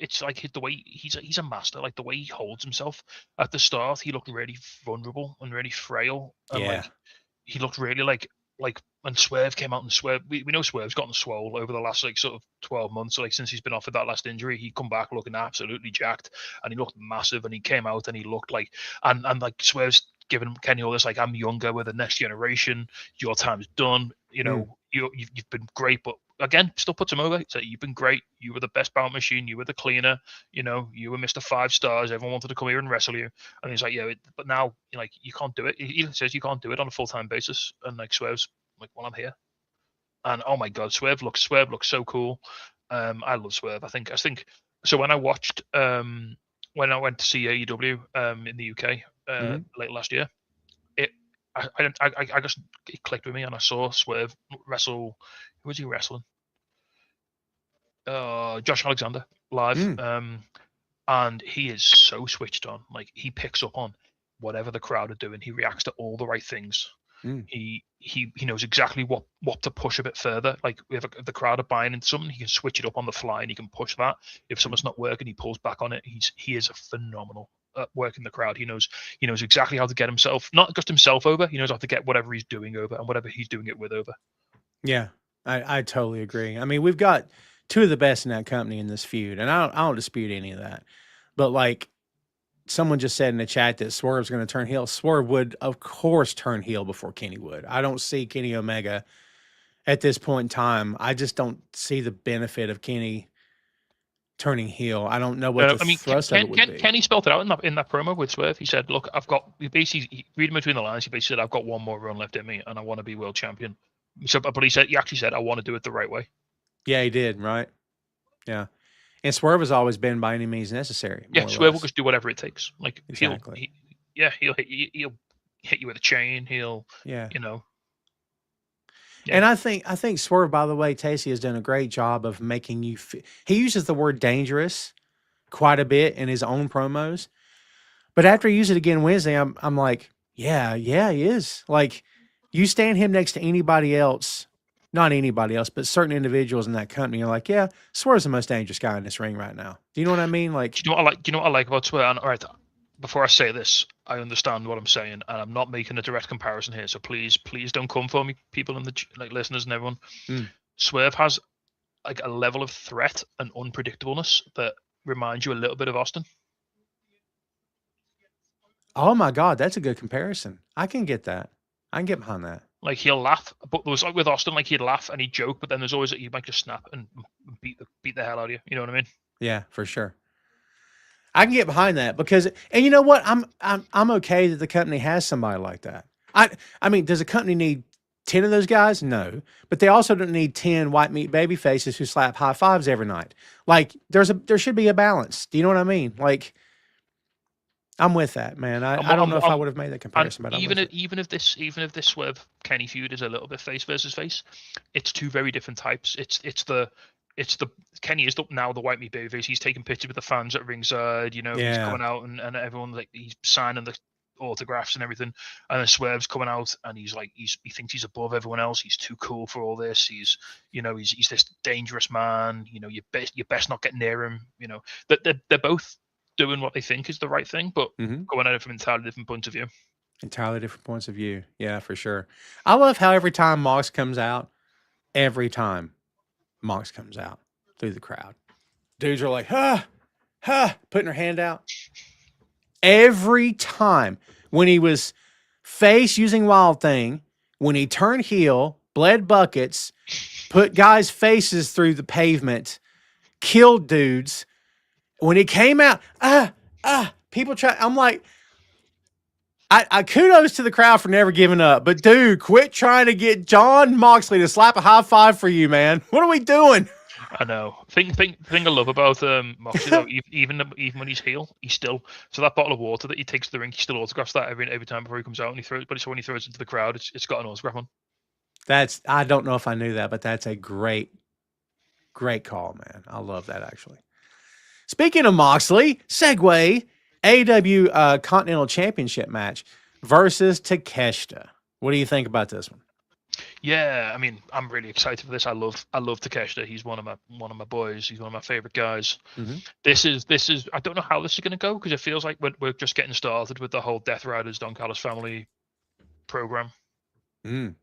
It's like the way he's a master. Like the way he holds himself at the start, he looked really vulnerable and really frail. And like he looked really like when Swerve came out and Swerve, we know Swerve's gotten swole over the last like sort of 12 months. So like since he's been off with that last injury, he come back looking absolutely jacked and he looked massive and he came out and he looked like and like Swerve's giving Kenny all this like, I'm younger, with the next generation, your time's done. You've been great, but again, still puts him over. So you've been great. You were the best bout machine. You were the cleaner. You were Mr. 5 stars. Everyone wanted to come here and wrestle you. And he's like, but now like you can't do it. He even says you can't do it on a full-time basis. And like Swerve's like, well, I'm here. And oh my God, Swerve looks so cool. I love Swerve. I think so. When I watched when I went to see AEW in the UK late last year, it clicked with me and I saw Swerve wrestle. Who was he wrestling? Josh Alexander live. And he is so switched on. Like he picks up on whatever the crowd are doing. He reacts to all the right things. He knows exactly what to push a bit further. Like if the crowd are buying into something, he can switch it up on the fly and he can push that. If someone's not working, he pulls back on it. He is a phenomenal at working the crowd. He knows exactly how to get himself, not just himself over. He knows how to get whatever he's doing over and whatever he's doing it with over. Yeah, I totally agree. I mean, we've got 2 of the best in that company in this feud, and I don't dispute any of that. But like someone just said in the chat that Swerve's going to turn heel. Swerve would, of course, turn heel before Kenny would. I don't see Kenny Omega at this point in time. I just don't see the benefit of Kenny turning heel. I don't know what the thrust of it would be. Kenny spelled it out in that promo with Swerve. He said, look, reading between the lines, he basically said, I've got one more run left in me and I want to be world champion. So, but he actually said, I want to do it the right way. Yeah, he did, right? Yeah. And Swerve has always been by any means necessary. Yeah, More or Swerve will less. just do whatever it takes. Like Exactly. he'll hit you with a chain. He'll, Yeah. you know, And yeah. I think Swerve, by the way, Tacey has done a great job of making you. He uses the word dangerous quite a bit in his own promos, but after he used it again Wednesday, I'm like, yeah, he is. Like, you stand him next to anybody else, not anybody else, but certain individuals in that company. You're like, yeah, Swerve's the most dangerous guy in this ring right now. Do you know what I mean? Like, Do you know what I like? Do you know what I like about Swerve? And, all right, before I say this, I understand what I'm saying, and I'm not making a direct comparison here. So please don't come for me, people in the like listeners and everyone. Mm. Swerve has like a level of threat and unpredictableness that reminds you a little bit of Austin. oh my God, that's a good comparison. I can get that. I can get behind that. Like, he'll laugh, but there was like with Austin, like he'd laugh and he'd joke, but then there's always he might just snap and beat the hell out of you. You know what I mean? Yeah, for sure. I can get behind that because, and you know what? I'm okay that the company has somebody like that. I mean, does a company need 10 of those guys? No, but they also don't need 10 white meat baby faces who slap high fives every night. Like, there should be a balance. Do you know what I mean? Like, I'm with that, man. I don't know if I would have made that comparison, but even if this Swerve Kenny feud is a little bit face versus face, it's two very different types. It's the Kenny is now the white meat babyface. He's taking pictures with the fans at ringside. You know, he's coming out and everyone, like, he's signing the autographs and everything. And then Swerve's coming out and he's like, he thinks he's above everyone else. He's too cool for all this. He's this dangerous man. You know, you best not get near him. You know, that they're both doing what they think is the right thing, but going at it from entirely different points of view. Entirely different points of view. Yeah, for sure. I love how every time Mox comes out through the crowd, dudes are like, putting their hand out. Every time when he was face using Wild Thing, when he turned heel, bled buckets, put guys' faces through the pavement, killed dudes. When he came out, people try. I'm like, I kudos to the crowd for never giving up. But dude, quit trying to get Jon Moxley to slap a high five for you, man. What are we doing? I know. Thing I love about Moxley though, even when he's heel, he's still, so that bottle of water that he takes to the ring, he still autographs that every time before he comes out, and he throws. But when he throws it into the crowd, it's got an autograph on. I don't know if I knew that, but that's a great call, man. I love that actually. Speaking of Moxley, segue, AEW Continental Championship match versus Takeshita. What do you think about this one? Yeah, I mean, I'm really excited for this. I love Takeshita. He's one of my boys. He's one of my favorite guys. Mm-hmm. This is. I don't know how this is going to go because it feels like we're just getting started with the whole Death Riders Don Callis family program. Mm.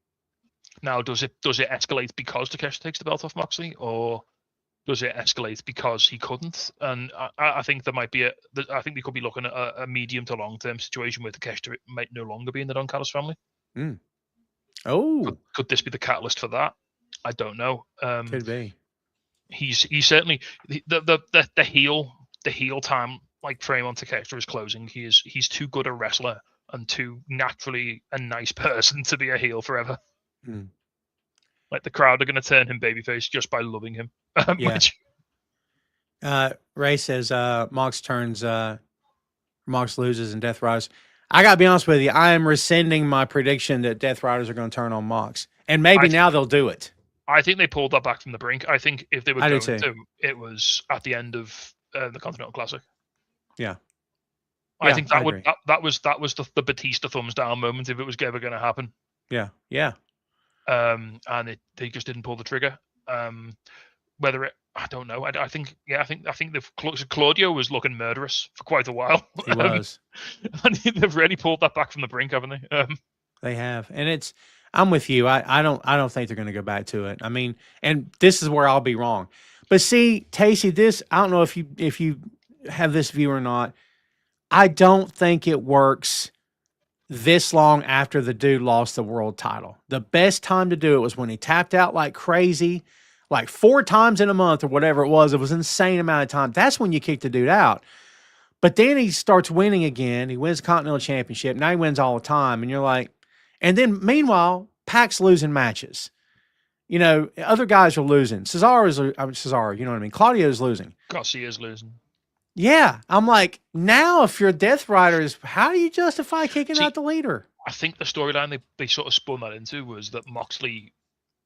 Now, does it escalate because Takeshita takes the belt off Moxley, or does it escalate because he couldn't? And I think there might be I think we could be looking at a medium to long term situation where Takeshita might no longer be in the Don Callis family. Mm. Oh, could this be the catalyst for that? I don't know. Could be. He's certainly the heel time like frame on Takeshita is closing. He's too good a wrestler and too naturally a nice person to be a heel forever. Mm. Like, the crowd are going to turn him babyface just by loving him. Yeah. Ray says Mox loses and Death Riders. I gotta be honest with you. I am rescinding my prediction that Death Riders are going to turn on Mox, and maybe now they'll do it. I think they pulled that back from the brink. I think if they were going to, it was at the end of the Continental Classic. Yeah, I think that was the Batista thumbs down moment if it was ever going to happen. Yeah. And they just didn't pull the trigger. I don't know. I think Claudio was looking murderous for quite a while. He was. And they've really pulled that back from the brink, haven't they? They have, and I'm with you. I don't think they're going to go back to it. I mean, and this is where I'll be wrong. But see, Tacey, this, I don't know if you have this view or not. I don't think it works this long after the dude lost the world title. The best time to do it was when he tapped out like crazy, like 4 times in a month or whatever it was. It was an insane amount of time. That's when you kick the dude out. But then he starts winning again. He wins the Continental Championship. Now he wins all the time. And you're like, and then meanwhile, Pac's losing matches. You know, other guys are losing. Cesaro, you know what I mean? Claudio's losing. Garcia's losing. Yeah. I'm like, now if you're Death Riders, how do you justify kicking out the leader? I think the storyline they sort of spun that into was that Moxley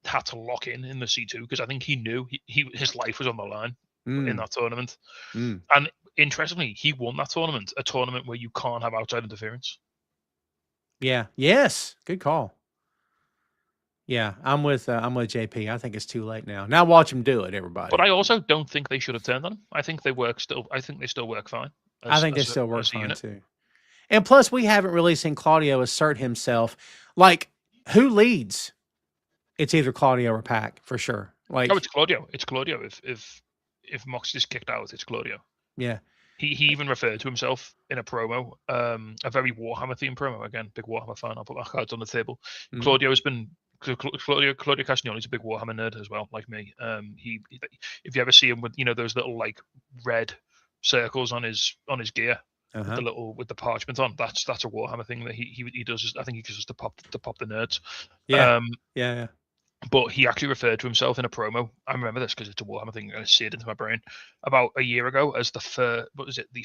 had to lock in the C2 because I think he knew his life was on the line in that tournament. And interestingly, he won that tournament, a tournament where you can't have outside interference. Yeah. Yes. Good call. Yeah, I'm with JP. I think it's too late now. Now watch him do it, everybody. But I also don't think they should have turned on him. I think they still work fine. I think they still work fine too. And plus, we haven't really seen Claudio assert himself. Like, who leads? It's either Claudio or Pac for sure. Like, no, it's Claudio. It's Claudio. If Mox is kicked out, it's Claudio. Yeah. He even referred to himself in a promo, a very Warhammer themed promo. Again, big Warhammer fan. I'll put my cards on the table. Claudio Castagnoli's a big Warhammer nerd as well, like me. If you ever see him with those little like red circles on his gear, with the parchment on, that's a Warhammer thing that he does. I think he just to pop the nerds. Yeah. Yeah. But he actually referred to himself in a promo. I remember this because it's a Warhammer thing. I see it into my brain about a year ago as the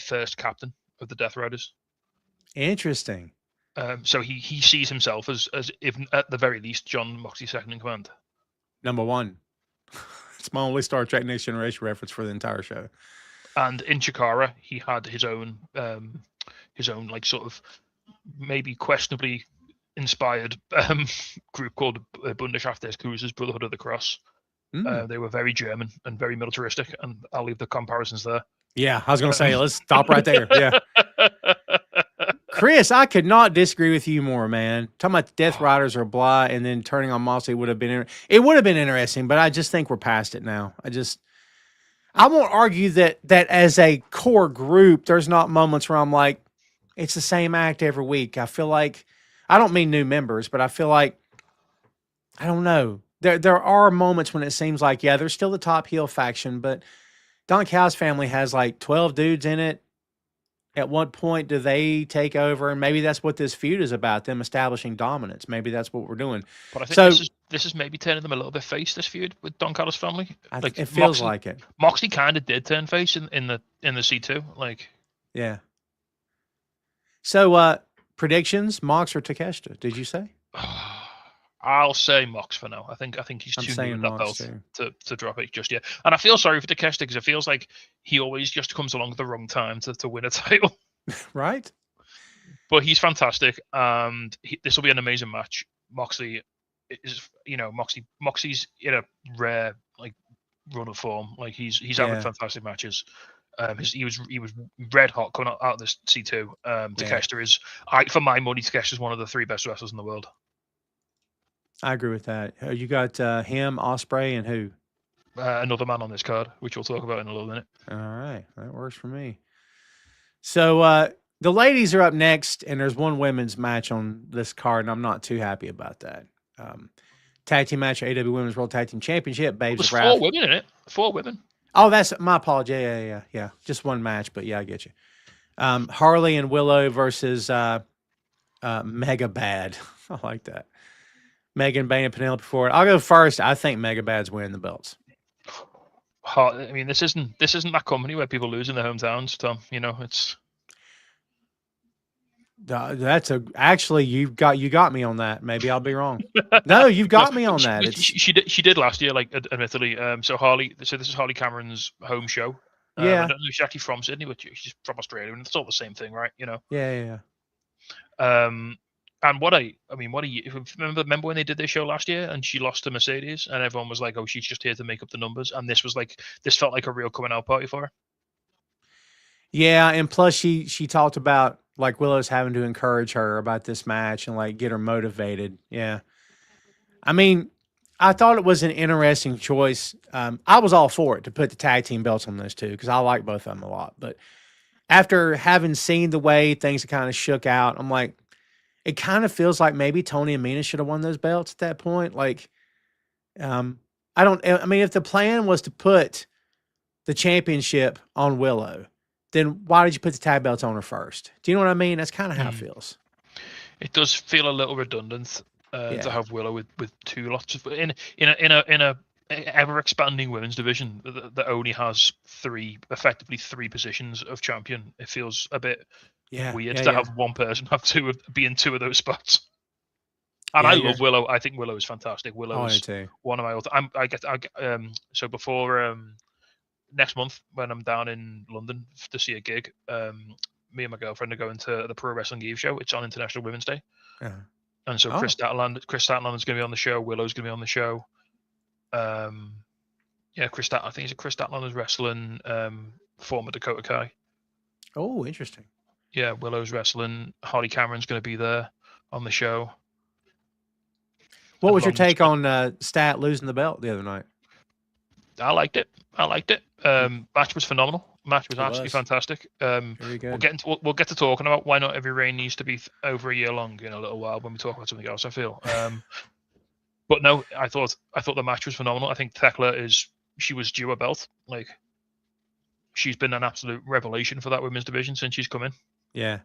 first captain of the Death Riders. Interesting. So he sees himself as if at the very least Jon Moxley second in command. Number one. It's my only Star Trek Next Generation reference for the entire show. And in Chikara, he had his own like sort of maybe questionably inspired group called Bundeschaft des Kreuzes, Brotherhood of the Cross. They were very German and very militaristic, and I'll leave the comparisons there. Yeah, I was going to say, let's stop right there. Yeah. Chris, I could not disagree with you more, man. Talking about the Death Riders or blah, and then turning on Moxley would have been interesting, but I just think we're past it now. I won't argue that as a core group, there's not moments where I'm like, it's the same act every week. I feel like, I don't mean new members, but I feel like, I don't know. There are moments when it seems like, yeah, they're still the top heel faction, but Don Callis family has like 12 dudes in it. At what point do they take over? And maybe that's what this feud is about, them establishing dominance. Maybe that's what we're doing. But I think this is maybe turning them a little bit face, this feud with Don Callis family. It feels like it. Moxley kind of did turn face in the C2. Like, yeah. So predictions, Mox or Takeshita, did you say? I'll say Mox for now. I think he's too new with that belt to drop it just yet. And I feel sorry for Takeshita because it feels like he always just comes along at the wrong time to win a title. Right. But he's fantastic, and this will be an amazing match. Moxley is, Moxley's in a rare like run of form. Like he's having fantastic matches. He was red hot coming out of this C2. Takeshita is, for my money, Takeshita is one of the 3 best wrestlers in the world. I agree with that. You got him, Ospreay, and who? Another man on this card, which we'll talk about in a little minute. All right. That works for me. So the ladies are up next, and there's one women's match on this card, and I'm not too happy about that. Tag team match, AEW Women's World Tag Team Championship. Babes There's 4 women in it. 4 women. Oh, that's my apology. Yeah. Just one match, but yeah, I get you. Harley and Willow versus Mega Bad. I like that. Megan, Bane, and Penelope Ford. I'll go first. I think Mega Bad's winning the belts. I mean, this isn't that company where people lose in their hometowns, Tom. It's actually you got me on that. Maybe I'll be wrong. No, you've got me on that. She did last year, like admittedly. So this is Harley Cameron's home show. Yeah, I don't know if she's actually from Sydney, but she's from Australia, and it's all the same thing, right? Yeah. And what I remember when they did their show last year and she lost to Mercedes and everyone was like, oh, she's just here to make up the numbers. And this felt like a real coming out party for her. Yeah. And plus she talked about like Willow's having to encourage her about this match and like get her motivated. Yeah. I mean, I thought it was an interesting choice. I was all for it to put the tag team belts on those two because I like both of them a lot. But after having seen the way things kind of shook out, I'm like, it kind of feels like maybe Tony and Mina should have won those belts at that point. Like, I mean, if the plan was to put the championship on Willow, then why did you put the tag belts on her first? Do you know what I mean? That's kind of how it feels. It does feel a little redundant. to have Willow with two lots of in a ever expanding women's division that only has effectively three positions of champion. It feels a bit weird to have one person have be in two of those spots. And I love Willow. I think Willow is fantastic. Willow is one of my so before next month when I'm down in London to see a gig, me and my girlfriend are going to the Pro Wrestling Eve show. It's on International Women's Day. And so Chris Statlander is going to be on the show. Willow's going to be on the show. I think it's Chris Statlander's wrestling, former Dakota Kai. Oh, interesting. Yeah, Willow's wrestling. Holly Cameron's going to be there on the show. What was your take on Stat losing the belt the other night? I liked it. Match was phenomenal. Match was absolutely fantastic. Very good. We'll get to talking about why not every reign needs to be over a year long in a little while when we talk about something else. I feel. But no, I thought the match was phenomenal. I think Tekla she was due a belt. Like, she's been an absolute revelation for that women's division since she's come in. Yeah.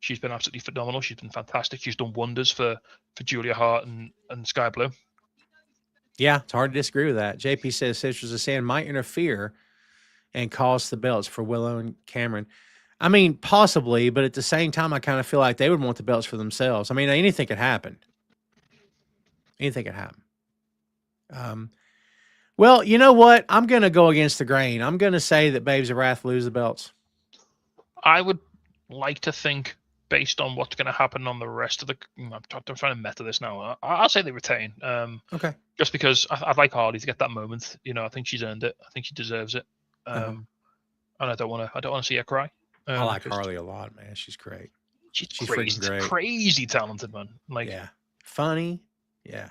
She's been absolutely phenomenal. She's been fantastic. She's done wonders for Julia Hart and Sky Blue. Yeah, it's hard to disagree with that. JP says Sisters of Sand might interfere and cost the belts for Willow and Cameron. I mean, possibly, but at the same time, I kind of feel like they would want the belts for themselves. I mean, anything could happen. Anything could happen. Well, you know what? I'm going to go against the grain. I'm going to say that Babes of Wrath lose the belts. I would like to think, based on what's going to happen on the rest of the... I'm trying to meta this now. I'll say they retain. Okay. Just because I'd like Harley to get that moment. You know, I think she's earned it. I think she deserves it. And I don't want to see her cry. I like Harley a lot, man. She's great. She's crazy, great. Crazy talented, man. Like, funny. Yeah.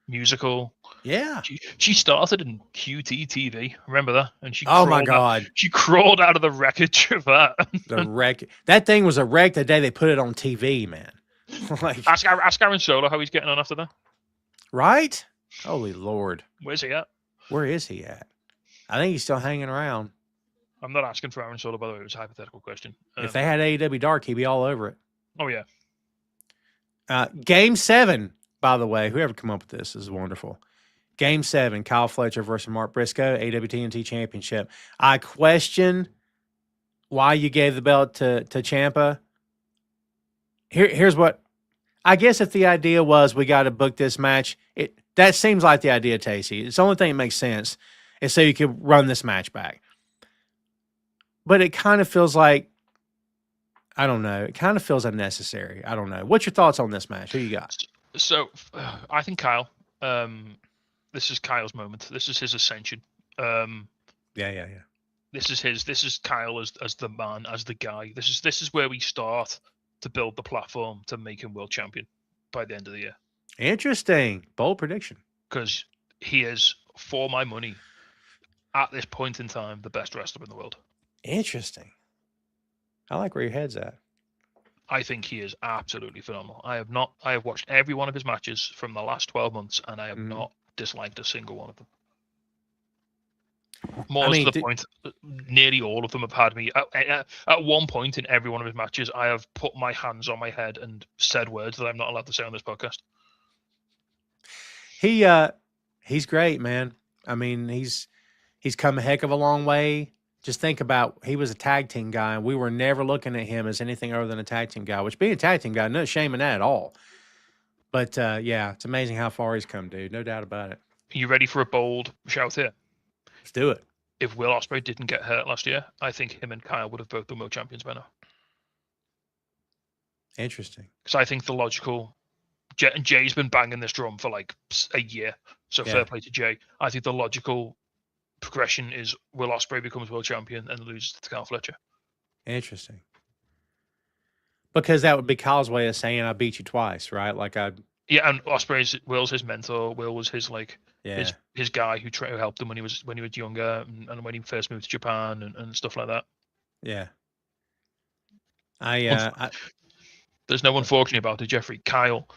Musical. Yeah. She started in QT TV. Remember that? And she she crawled out of the wreckage of that. The wreck. That thing was a wreck the day they put it on TV, man. Like, ask Aaron Solo how he's getting on after that. Right? Holy Lord. Where's he at? Where is he at? I think he's still hanging around. I'm not asking for Aaron Solo, by the way. It was a hypothetical question. If they had AEW Dark, he'd be all over it. Oh, yeah. Game 7, by the way. Whoever come up with this is wonderful. Game 7, Kyle Fletcher versus Mark Briscoe, AWTNT Championship. I question why you gave the belt to Ciampa. Here's what. I guess if the idea was we got to book this match, that seems like the idea, Tacey. It's the only thing that makes sense is so you could run this match back. But it kind of feels like, I don't know. It kind of feels unnecessary. I don't know. What's your thoughts on this match? Who you got? So, I think Kyle. This is Kyle's moment. This is his ascension. Yeah. This is Kyle as the man, as the guy. This is where we start to build the platform to make him world champion by the end of the year. Interesting. Bold prediction. Because he is, for my money, at this point in time, the best wrestler in the world. Interesting. I like where your head's at. I think he is absolutely phenomenal. I have watched every one of his matches from the last 12 months, and I have not disliked a single one of them. More to the point, nearly all of them have had me. At one point in every one of his matches, I have put my hands on my head and said words that I'm not allowed to say on this podcast. He's great, man. I mean, he's come a heck of a long way. Just think about, he was a tag team guy, and we were never looking at him as anything other than a tag team guy, which being a tag team guy, no shame in that at all. But, yeah, it's amazing how far he's come, dude. No doubt about it. Are you ready for a bold shout here? Let's do it. If Will Ospreay didn't get hurt last year, I think him and Kyle would have both been world champions by now. Interesting. Because I think the logical... and Jay's been banging this drum for like a year, so fair play to Jay. I think the logical progression is Will Ospreay becomes world champion and loses to Kyle Fletcher. Interesting. Because that would be Kyle's way of saying I beat you twice, right? Like and Will's his mentor. Will was his his guy who helped him when he was younger and when he first moved to Japan and stuff like that. Yeah. There's no unfortunate about it, Jeffrey. Kyle,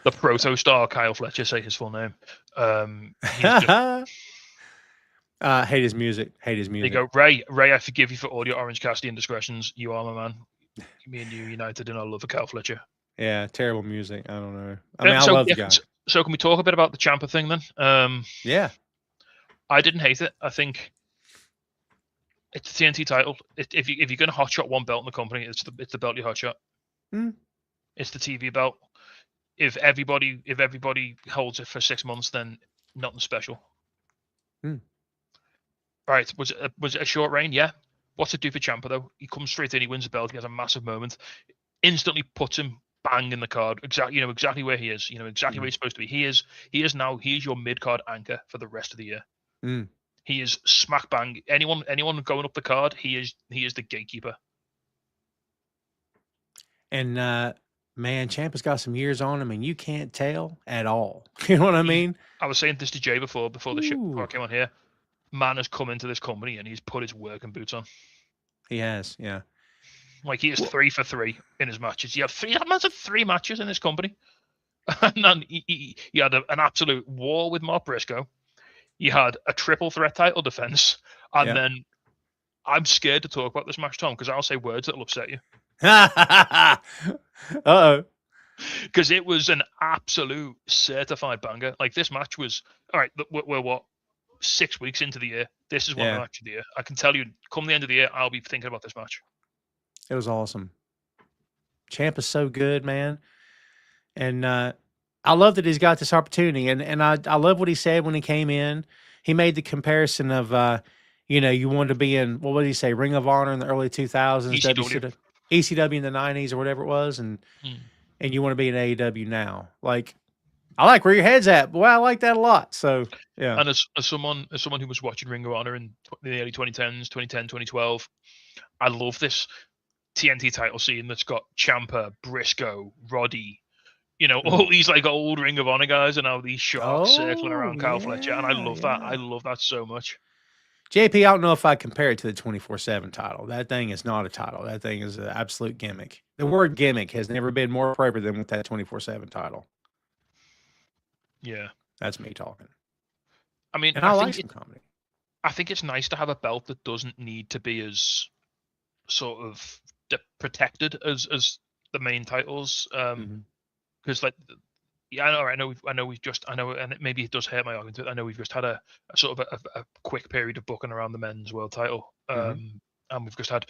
the proto star Kyle Fletcher, say his full name. Hate his music. There you go. Ray, I forgive you for all your Orange Cassidy indiscretions. You are my man. Me and you united in our love for Kyle Fletcher. Yeah, terrible music. I don't know. I mean, I So love the yeah, guy. so can we talk a bit about the Ciampa thing then? Yeah. I didn't hate it. I think it's the TNT title. If you're going to hotshot one belt in the company, it's the belt you hotshot. Mm. It's the TV belt. If everybody holds it for 6 months, then nothing special. Mm. All right, was it a short reign? Yeah. What's it do for Ciampa though? He comes straight in, he wins the belt, he has a massive moment, instantly puts him bang in the card. Exactly where he is. Exactly where he's supposed to be. He is your mid card anchor for the rest of the year. Mm. He is smack bang. Anyone going up the card, he is the gatekeeper. And man, Ciampa's got some years on him, and you can't tell at all. You know what I mean? I was saying this to Jay before I came on here. Man has come into this company and he's put his working boots on. He has, yeah. Like he is 3 for 3 in his matches. He had 3 matches in this company, and then he had an absolute war with Mark Briscoe. He had a triple threat title defense, and then I'm scared to talk about this match, Tom, because I'll say words that'll upset you. Uh-oh. Because it was an absolute certified banger. Like this match was all right. We're what 6 weeks into the year. This is one of the matches of the year. I can tell you, come the end of the year, I'll be thinking about this match. It was awesome. Ciampa's so good, man. And I love that he's got this opportunity. And I love what he said when he came in. He made the comparison of, you wanted to be in, what did he say, Ring of Honor in the early 2000s, ECW in the 90s or whatever it was, and you want to be in AEW now. Like, I like where your head's at. Boy, I like that a lot. So, yeah. And as someone who was watching Ring of Honor in the early 2010s, 2010, 2012, I love this TNT title scene that's got Ciampa, Briscoe, Roddy, all these like old Ring of Honor guys and all these sharks circling around Kyle Fletcher. And I love that. I love that so much. JP, I don't know if I compare it to the 24/7 title. That thing is not a title. That thing is an absolute gimmick. The word gimmick has never been more appropriate than with that 24/7 title. Yeah. That's me talking. I mean, and I like some comedy. I think it's nice to have a belt that doesn't need to be as sort of protected as the main titles. Because I know, and maybe it does hurt my argument. I know we've just had a sort of a quick period of booking around the men's world title, and we've just had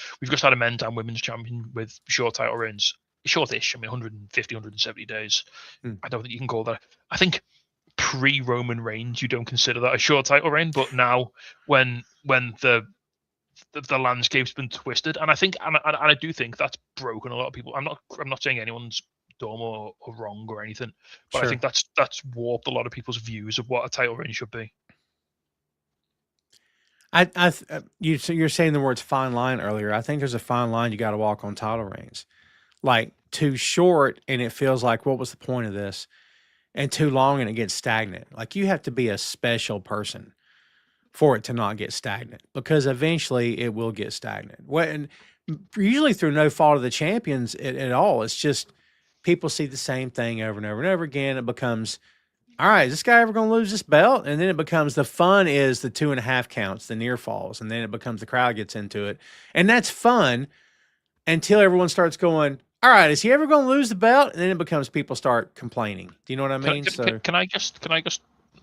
a men's and women's champion with short title reigns, shortish. I mean, 150, 170 days. I don't think you can call that. I think pre-Roman Reigns, you don't consider that a short title reign, but now when the landscape's been twisted, and I think, and I do think that's broken a lot of people. I'm not saying anyone's dumb or wrong or anything, but I think that's warped a lot of people's views of what a title reign should be. You're saying the words fine line earlier. I think there's a fine line you got to walk on title reigns, like too short and it feels like, what was the point of this? And too long and it gets stagnant. Like you have to be a special person for it to not get stagnant, because eventually it will get stagnant. And usually through no fault of the champions at all. It's just people see the same thing over and over and over again. It becomes, all right, is this guy ever going to lose this belt? And then it becomes, the fun is the 2.5 counts, the near falls. And then it becomes, the crowd gets into it. And that's fun until everyone starts going, all right, is he ever going to lose the belt? And then it becomes, people start complaining. Do you know what I mean? Can I just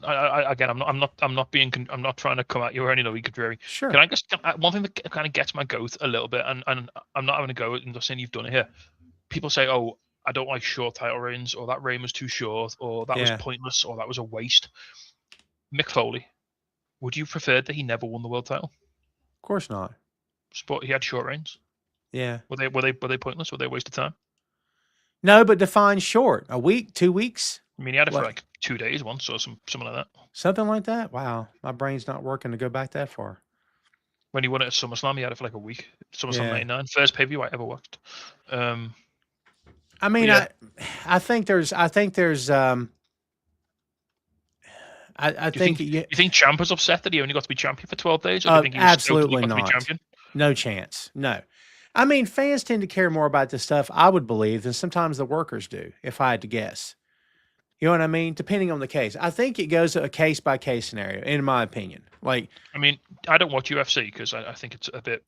again, I'm not trying to come at you or anything, we could very. Sure. Can I just, one thing that kind of gets my goat a little bit, and I'm not having a go and just saying you've done it here. People say, oh, I don't like short title reigns, or that reign was too short, or that was pointless, or that was a waste. Mick Foley, would you prefer that he never won the world title? Of course not. But he had short reigns. Yeah. Were they pointless? Were they a waste of time? No, but define short. A week, 2 weeks? I mean, he had it for like 2 days once, or something like that. Something like that? Wow. My brain's not working to go back that far. When he won it at SummerSlam, he had it for like a week. SummerSlam 99. First pay-per-view I ever watched. I mean, I think there's you think Ciampa's upset that he only got to be champion for 12 days? Or do you think he was absolutely not. To be champion? No chance. No. I mean, fans tend to care more about this stuff, I would believe, than sometimes the workers do, if I had to guess. You know what I mean? Depending on the case. I think it goes a case-by-case scenario, in my opinion. Like, I mean, I don't watch UFC because I think it's a bit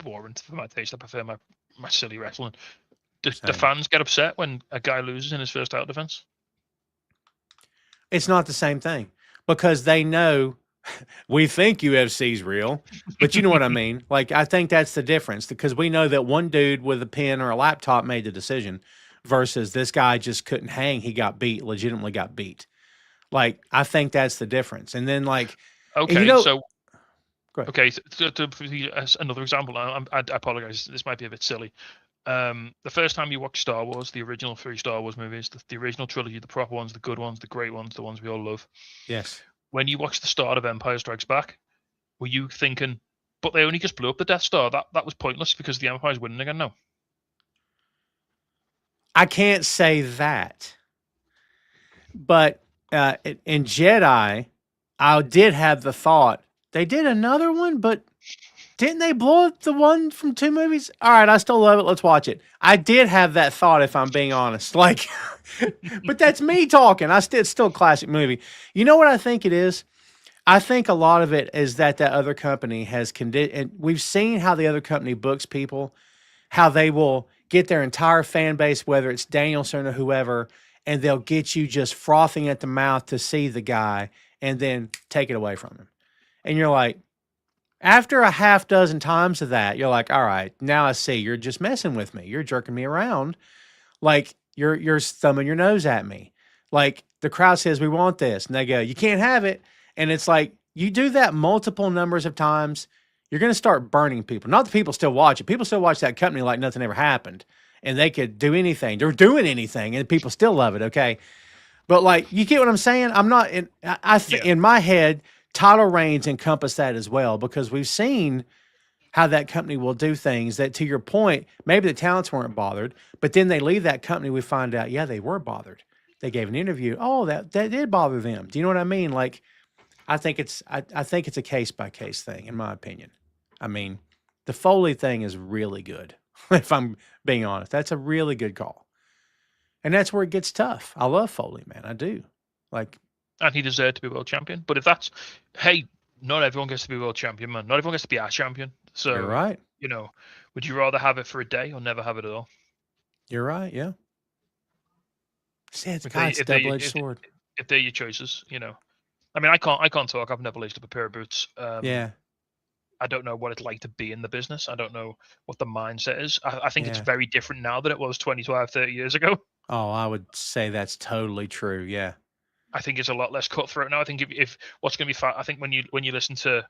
boring for my taste. I prefer my silly wrestling. The Same. fans get upset when a guy loses in his first title defense. It's not the same thing because they know we think UFC's real, but you know what I mean? Like, I think that's the difference because we know that one dude with a pen or a laptop made the decision versus this guy just couldn't hang. He got beat, legitimately got beat. Like, I think that's the difference. And then, like, Okay, you know, so go ahead. okay, as another example. I apologize. This might be a bit silly. The first time you watch Star Wars, the original 3 Star Wars movies, the original trilogy, the proper ones, the good ones, the great ones, the ones we all love. Yes. When you watch the start of Empire Strikes Back, were you thinking, but they only just blew up the Death Star? That was pointless because the Empire's winning again now. I can't say that. But in Jedi, I did have the thought, they did another one, but didn't they blow up the one from 2 movies? All right, I still love it. Let's watch it. I did have that thought, if I'm being honest. Like, but that's me talking. It's still a classic movie. You know what I think it is? I think a lot of it is that other company has and we've seen how the other company books people, how they will get their entire fan base, whether it's Danielson or whoever, and they'll get you just frothing at the mouth to see the guy and then take it away from him. And you're like, after a half dozen times of that, you're like, all right, now I see you're just messing with me. You're jerking me around. Like you're thumbing your nose at me. Like the crowd says, we want this. And they go, you can't have it. And it's like, you do that multiple numbers of times, you're going to start burning people. Not that people still watch it. People still watch that company like nothing ever happened. And they could do anything. They're doing anything. And people still love it. Okay. But like, you get what I'm saying? I'm not in my head, title reigns encompass that as well, because we've seen how that company will do things that, to your point, maybe the talents weren't bothered, but then they leave that company. We find out, yeah, they were bothered. They gave an interview. Oh, that did bother them. Do you know what I mean? Like, I think it's a case by case thing, in my opinion. I mean, the Foley thing is really good. If I'm being honest, that's a really good call, and that's where it gets tough. I love Foley, man. I do. Like, and he deserved to be world champion. But if that's, hey, not everyone gets to be world champion, man. Not everyone gets to be our champion. So you're right. You know, would you rather have it for a day or never have it at all? You're right. Yeah. See, it's a double-edged sword. If they're your choices, you know. I mean, I can't talk. I've never laced up a pair of boots. Yeah. I don't know what it's like to be in the business. I don't know what the mindset is. I think it's very different now than it was 25, 30 years ago. Oh, I would say that's totally true. Yeah. I think it's a lot less cutthroat now. I think if what's going to be fun, I think when you listen to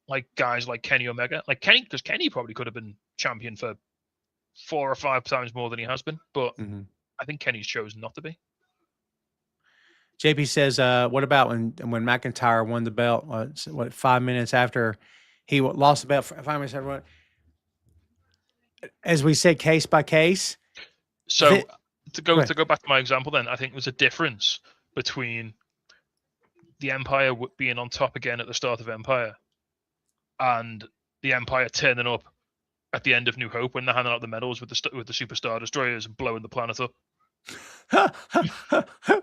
like guys like Kenny Omega, like Kenny, because Kenny probably could have been champion for 4 or 5 times more than he has been, but I think Kenny's chosen not to be. JP says, what about when McIntyre won the belt? 5 minutes after he lost the belt? 5 minutes after. As we said, case by case. So to go back to my example, then I think there's a difference between the Empire being on top again at the start of Empire and the Empire turning up at the end of New Hope when they're handing out the medals with the Superstar Destroyers and blowing the planet up.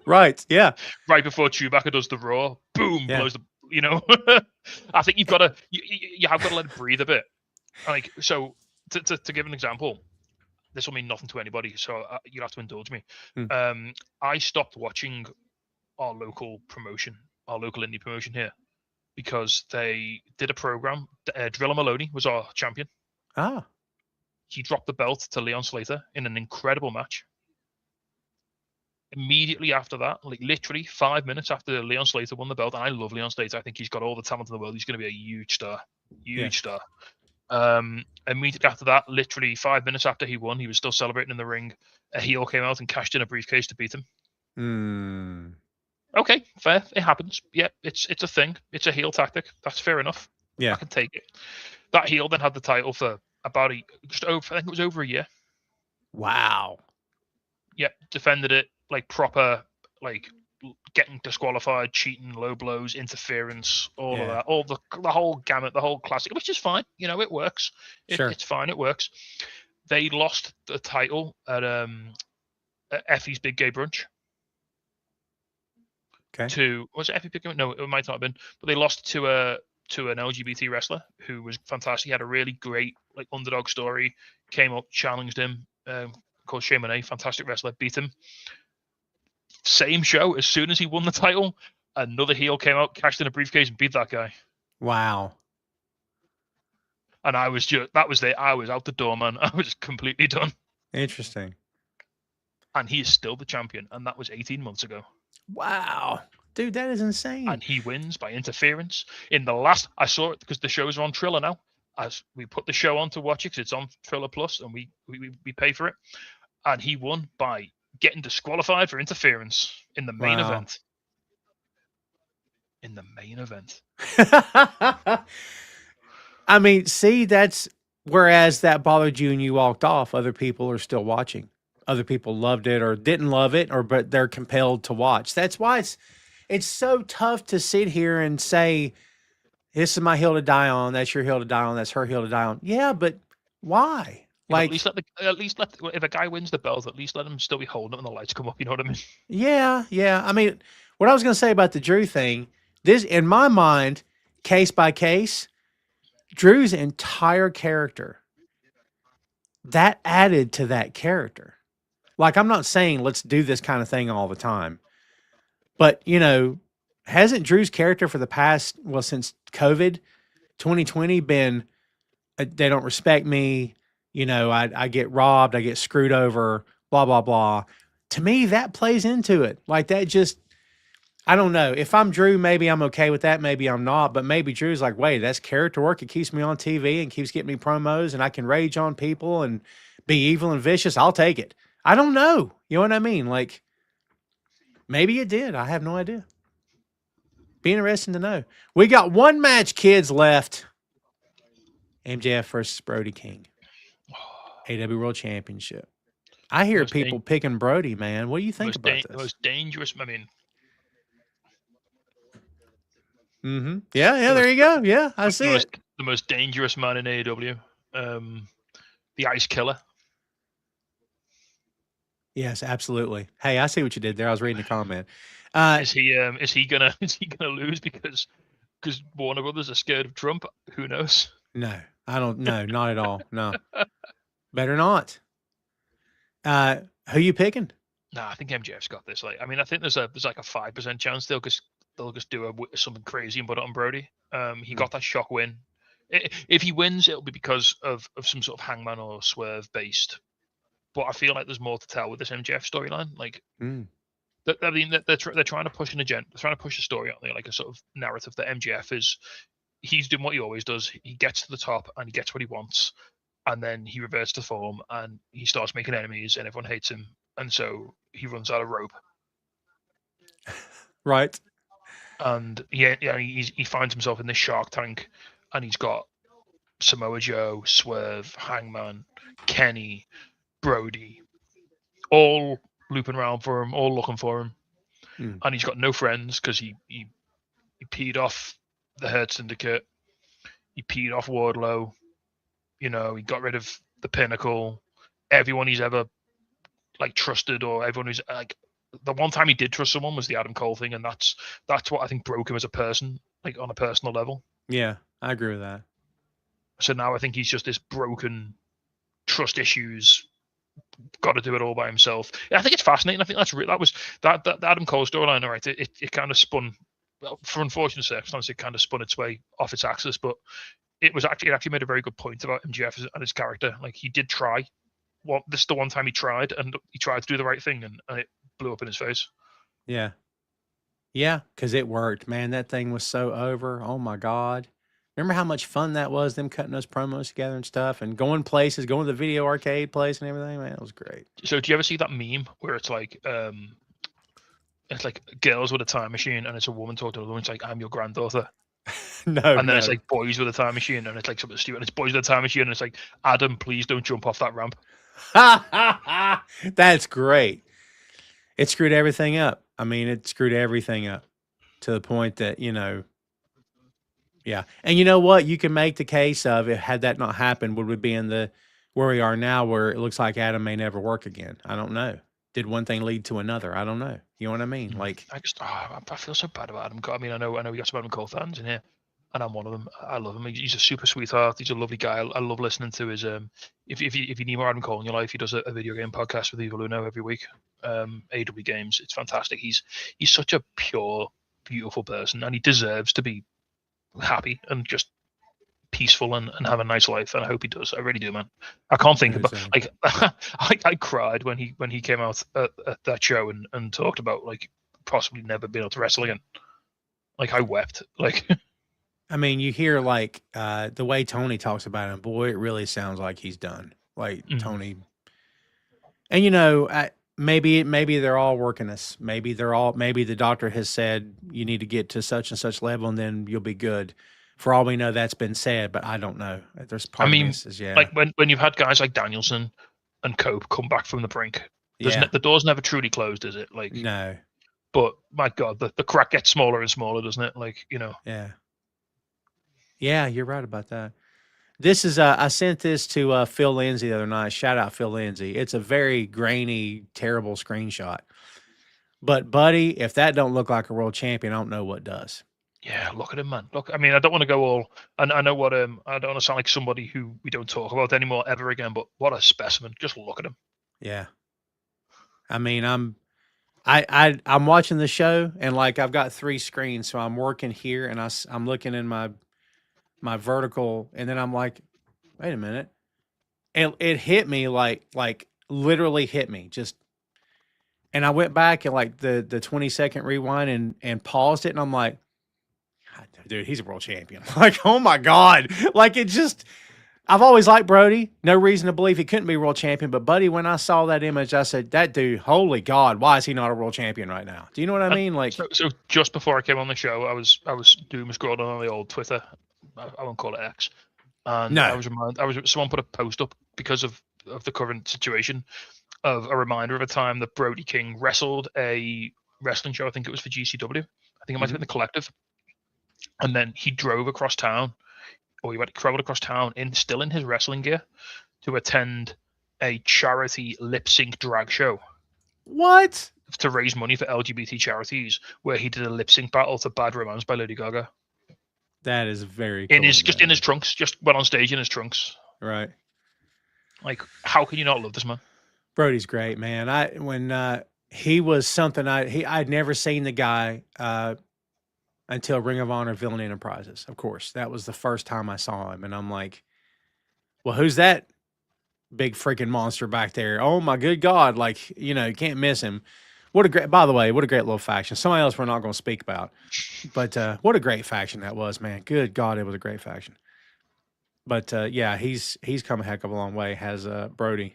Right. Yeah. Right before Chewbacca does the roar, boom, blows the. You know, I think you've got to you have got to let it breathe a bit. Like, so to give an example, this will mean nothing to anybody, so you'll have to indulge me. I stopped watching our local indie promotion here, because they did a program. Drilla Maloney was our champion. He dropped the belt to Leon Slater in an incredible match. Immediately after that, like literally 5 minutes after Leon Slater won the belt, and I love Leon Slater. I think he's got all the talent in the world. He's going to be a huge star. Immediately after that, literally 5 minutes after he won, he was still celebrating in the ring. A heel came out and cashed in a briefcase to beat him. Okay, fair. It happens. Yeah, it's a thing. It's a heel tactic. That's fair enough. Yeah, I can take it. That heel then had the title for about I think it was over a year. Wow. Yep, defended it like proper, like getting disqualified, cheating, low blows, interference, all of that, all the whole gamut, the whole classic, which is fine. You know, it works. It's fine. It works. They lost the title at Effie's Big Gay Brunch. Okay. Was it Effie Big Gay? No, it might not have been. But they lost to an LGBT wrestler who was fantastic. He had a really great like underdog story. Came up, challenged him. called Shea Monet, fantastic wrestler, beat him. Same show, as soon as he won the title, another heel came out, cashed in a briefcase, and beat that guy. Wow. And I was I was out the door, man. I was completely done. Interesting. And he is still the champion, and that was 18 months ago. Wow. Dude, that is insane. And he wins by interference. In the last, I saw it because the shows are on Triller now. As we put the show on to watch it, because it's on Triller Plus, and we pay for it. And he won by getting disqualified for interference in the main event. In the main event. I mean, see, that's whereas that bothered you and you walked off, other people are still watching. Other people loved it or didn't love it, but they're compelled to watch. That's why it's so tough to sit here and say, this is my hill to die on, that's your hill to die on, that's her hill to die on. Yeah, but why? Like, at least let if a guy wins the belt, at least let him still be holding it when the lights come up. You know what I mean? Yeah. I mean, what I was going to say about the Drew thing, this in my mind, case by case, Drew's entire character, that added to that character. Like, I'm not saying let's do this kind of thing all the time, but hasn't Drew's character for the past, since COVID 2020 been, they don't respect me. I get robbed, I get screwed over, blah, blah, blah. To me, that plays into it. Like that just, I don't know. If I'm Drew, maybe I'm okay with that. Maybe I'm not. But maybe Drew's like, wait, that's character work. It keeps me on TV and keeps getting me promos and I can rage on people and be evil and vicious. I'll take it. I don't know. You know what I mean? Like, maybe it did. I have no idea. Be interesting to know. We got one match, kids, left. MJF versus Brody King. AEW World Championship. I hear people picking Brody, man. What do you think about this? The most dangerous, I mean. Mm-hmm. Yeah, there you go. Yeah, I see it. The most dangerous man in AEW. The Ice Killer. Yes, absolutely. Hey, I see what you did there. I was reading the comment. Is he gonna lose because Warner Brothers are scared of Trump? Who knows? No, I don't know. Not at all. No. Better not. Who you picking? Nah, I think MJF's got this. Like, I mean, I think there's like a 5% chance they'll just do something crazy and put it on Brody. He got that shock win. If he wins, it'll be because of some sort of Hangman or Swerve based. But I feel like there's more to tell with this MJF storyline. Like, I mean, they're trying to push an agenda. They're trying to push a story out there, like a sort of narrative that MJF he's doing what he always does. He gets to the top and he gets what he wants, and then he reverts to form and he starts making enemies and everyone hates him, and so he runs out of rope. Right. And he finds himself in this Shark Tank, and he's got Samoa Joe, Swerve, Hangman, Kenny, Brody, all looping around for him, all looking for him, and he's got no friends because he peed off the Hurt Syndicate, he peed off Wardlow, he got rid of the Pinnacle, everyone he's ever like trusted, or everyone who's like, the one time he did trust someone was the Adam Cole thing, and that's what I think broke him as a person, like on a personal level. Yeah, I agree with that. So now I think he's just this broken, trust issues, got to do it all by himself. I think it's fascinating. I think that Adam Cole storyline. All right, it kind of spun, well, for unfortunate circumstances, it kind of spun its way off its axis. But it actually made a very good point about MJF and his character. Like, he did try. Well, this is the one time he tried, and he tried to do the right thing, and it blew up in his face. Yeah, because it worked, man. That thing was so over. Oh my God. Remember how much fun that was, them cutting those promos together and stuff and going places, going to the video arcade place and everything? Man, it was great. So do you ever see that meme where it's like girls with a time machine and it's a woman talking to another woman, it's like, I'm your granddaughter. No. And then it's like boys with a time machine and it's like something stupid. And it's boys with a time machine and it's like, Adam, please don't jump off that ramp. That's great. It screwed everything up. I mean, it screwed everything up to the point that, yeah. And you know what? You can make the case of it, had that not happened, would we be in where we are now, where it looks like Adam may never work again? I don't know. Did one thing lead to another? I don't know. You know what I mean? Like, I feel so bad about Adam Cole. I mean, I know we got some Adam Cole fans in here, and I'm one of them. I love him. He's a super sweetheart. He's a lovely guy. I love listening to his. If you need more Adam Cole in your life, he does a video game podcast with Evil Uno every week. AEW Games. It's fantastic. He's such a pure, beautiful person, and he deserves to be happy and just peaceful and have a nice life. And I hope he does. I really do, man. I can't think about like I cried when he came out at that show and talked about like possibly never being able to wrestle again. Like I wept. Like I mean, you hear like the way Tony talks about him, boy, it really sounds like he's done. Like Tony, and you know, maybe they're all working us. Maybe the doctor has said you need to get to such and such level, and then you'll be good. For all we know, that's been said, but I don't know. There's part of me that says, yeah. Like when you've had guys like Danielson and Cope come back from the brink, the door's never truly closed, is it? Like no. But my God, the crack gets smaller and smaller, doesn't it? Like, you know. Yeah. Yeah, you're right about that. This is I sent this to Phil Lindsay the other night. Shout out Phil Lindsay. It's a very grainy, terrible screenshot. But buddy, if that don't look like a world champion, I don't know what does. Yeah, look at him, man. Look, I mean, I don't want to go all, and I know what I don't want to sound like somebody who we don't talk about anymore ever again. But what a specimen! Just look at him. Yeah. I mean, I'm watching the show, and like I've got 3 screens, so I'm working here, and I'm looking in my vertical, and then I'm like, wait a minute, and it hit me like literally hit me just, and I went back and like the 20-second rewind and paused it, and I'm like, God, dude, he's a world champion. Like, oh my God, like it just. I've always liked Brody. No reason to believe he couldn't be world champion. But, buddy, when I saw that image, I said, that dude, holy God, why is he not a world champion right now? Do you know what I mean? Like, so just before I came on the show, I was doom scrolling on the old Twitter. I won't call it X. And no. I was someone put a post up because of the current situation of a reminder of a time that Brody King wrestled a wrestling show. I think it was for GCW. I think it might have been the Collective. And then he drove across town. Or he traveled across town still in his wrestling gear to attend a charity lip sync drag show. What? To raise money for LGBT charities, where he did a lip sync battle to Bad Romance by Lady Gaga. That is very cool. In his trunks, just went on stage in his trunks. Right. Like, how can you not love this man? Brody's great, man. When he was something I'd never seen the guy until Ring of Honor Villain Enterprises. Of course, that was the first time I saw him, and I'm like, well, who's that big freaking monster back there? Oh my good God. Like, you know, you can't miss him. By the way, what a great little faction. Somebody else we're not going to speak about, but what a great faction that was, man. Good God, it was a great faction. But yeah, he's come a heck of a long way, has Brody.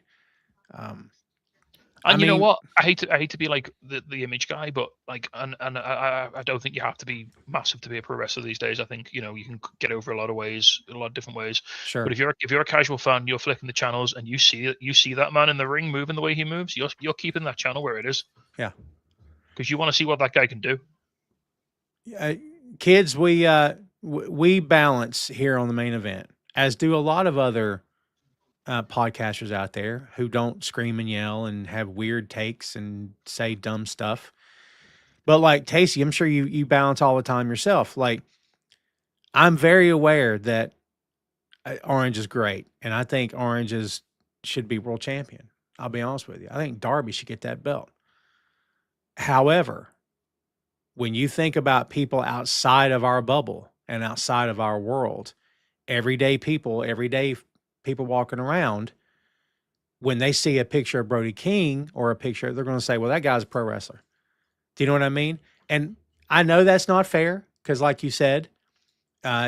And you know what? I hate to be like the image guy, but like, and I don't think you have to be massive to be a pro wrestler these days. I think, you know, you can get over a lot of different ways. Sure. But if you're a casual fan, you're flicking the channels and you see that man in the ring moving the way he moves, you're keeping that channel where it is. Yeah. Because you want to see what that guy can do. Kids, we balance here on the Main Event, as do a lot of other podcasters out there who don't scream and yell and have weird takes and say dumb stuff. But like Tacey, I'm sure you balance all the time yourself. Like, I'm very aware that Orange is great, and I think Orange should be world champion. I'll be honest with you. I think Darby should get that belt. However, when you think about people outside of our bubble and outside of our world, everyday people walking around, when they see a picture of Brody King or a picture, they're going to say, well, that guy's a pro wrestler. Do you know what I mean? And I know that's not fair because, like you said,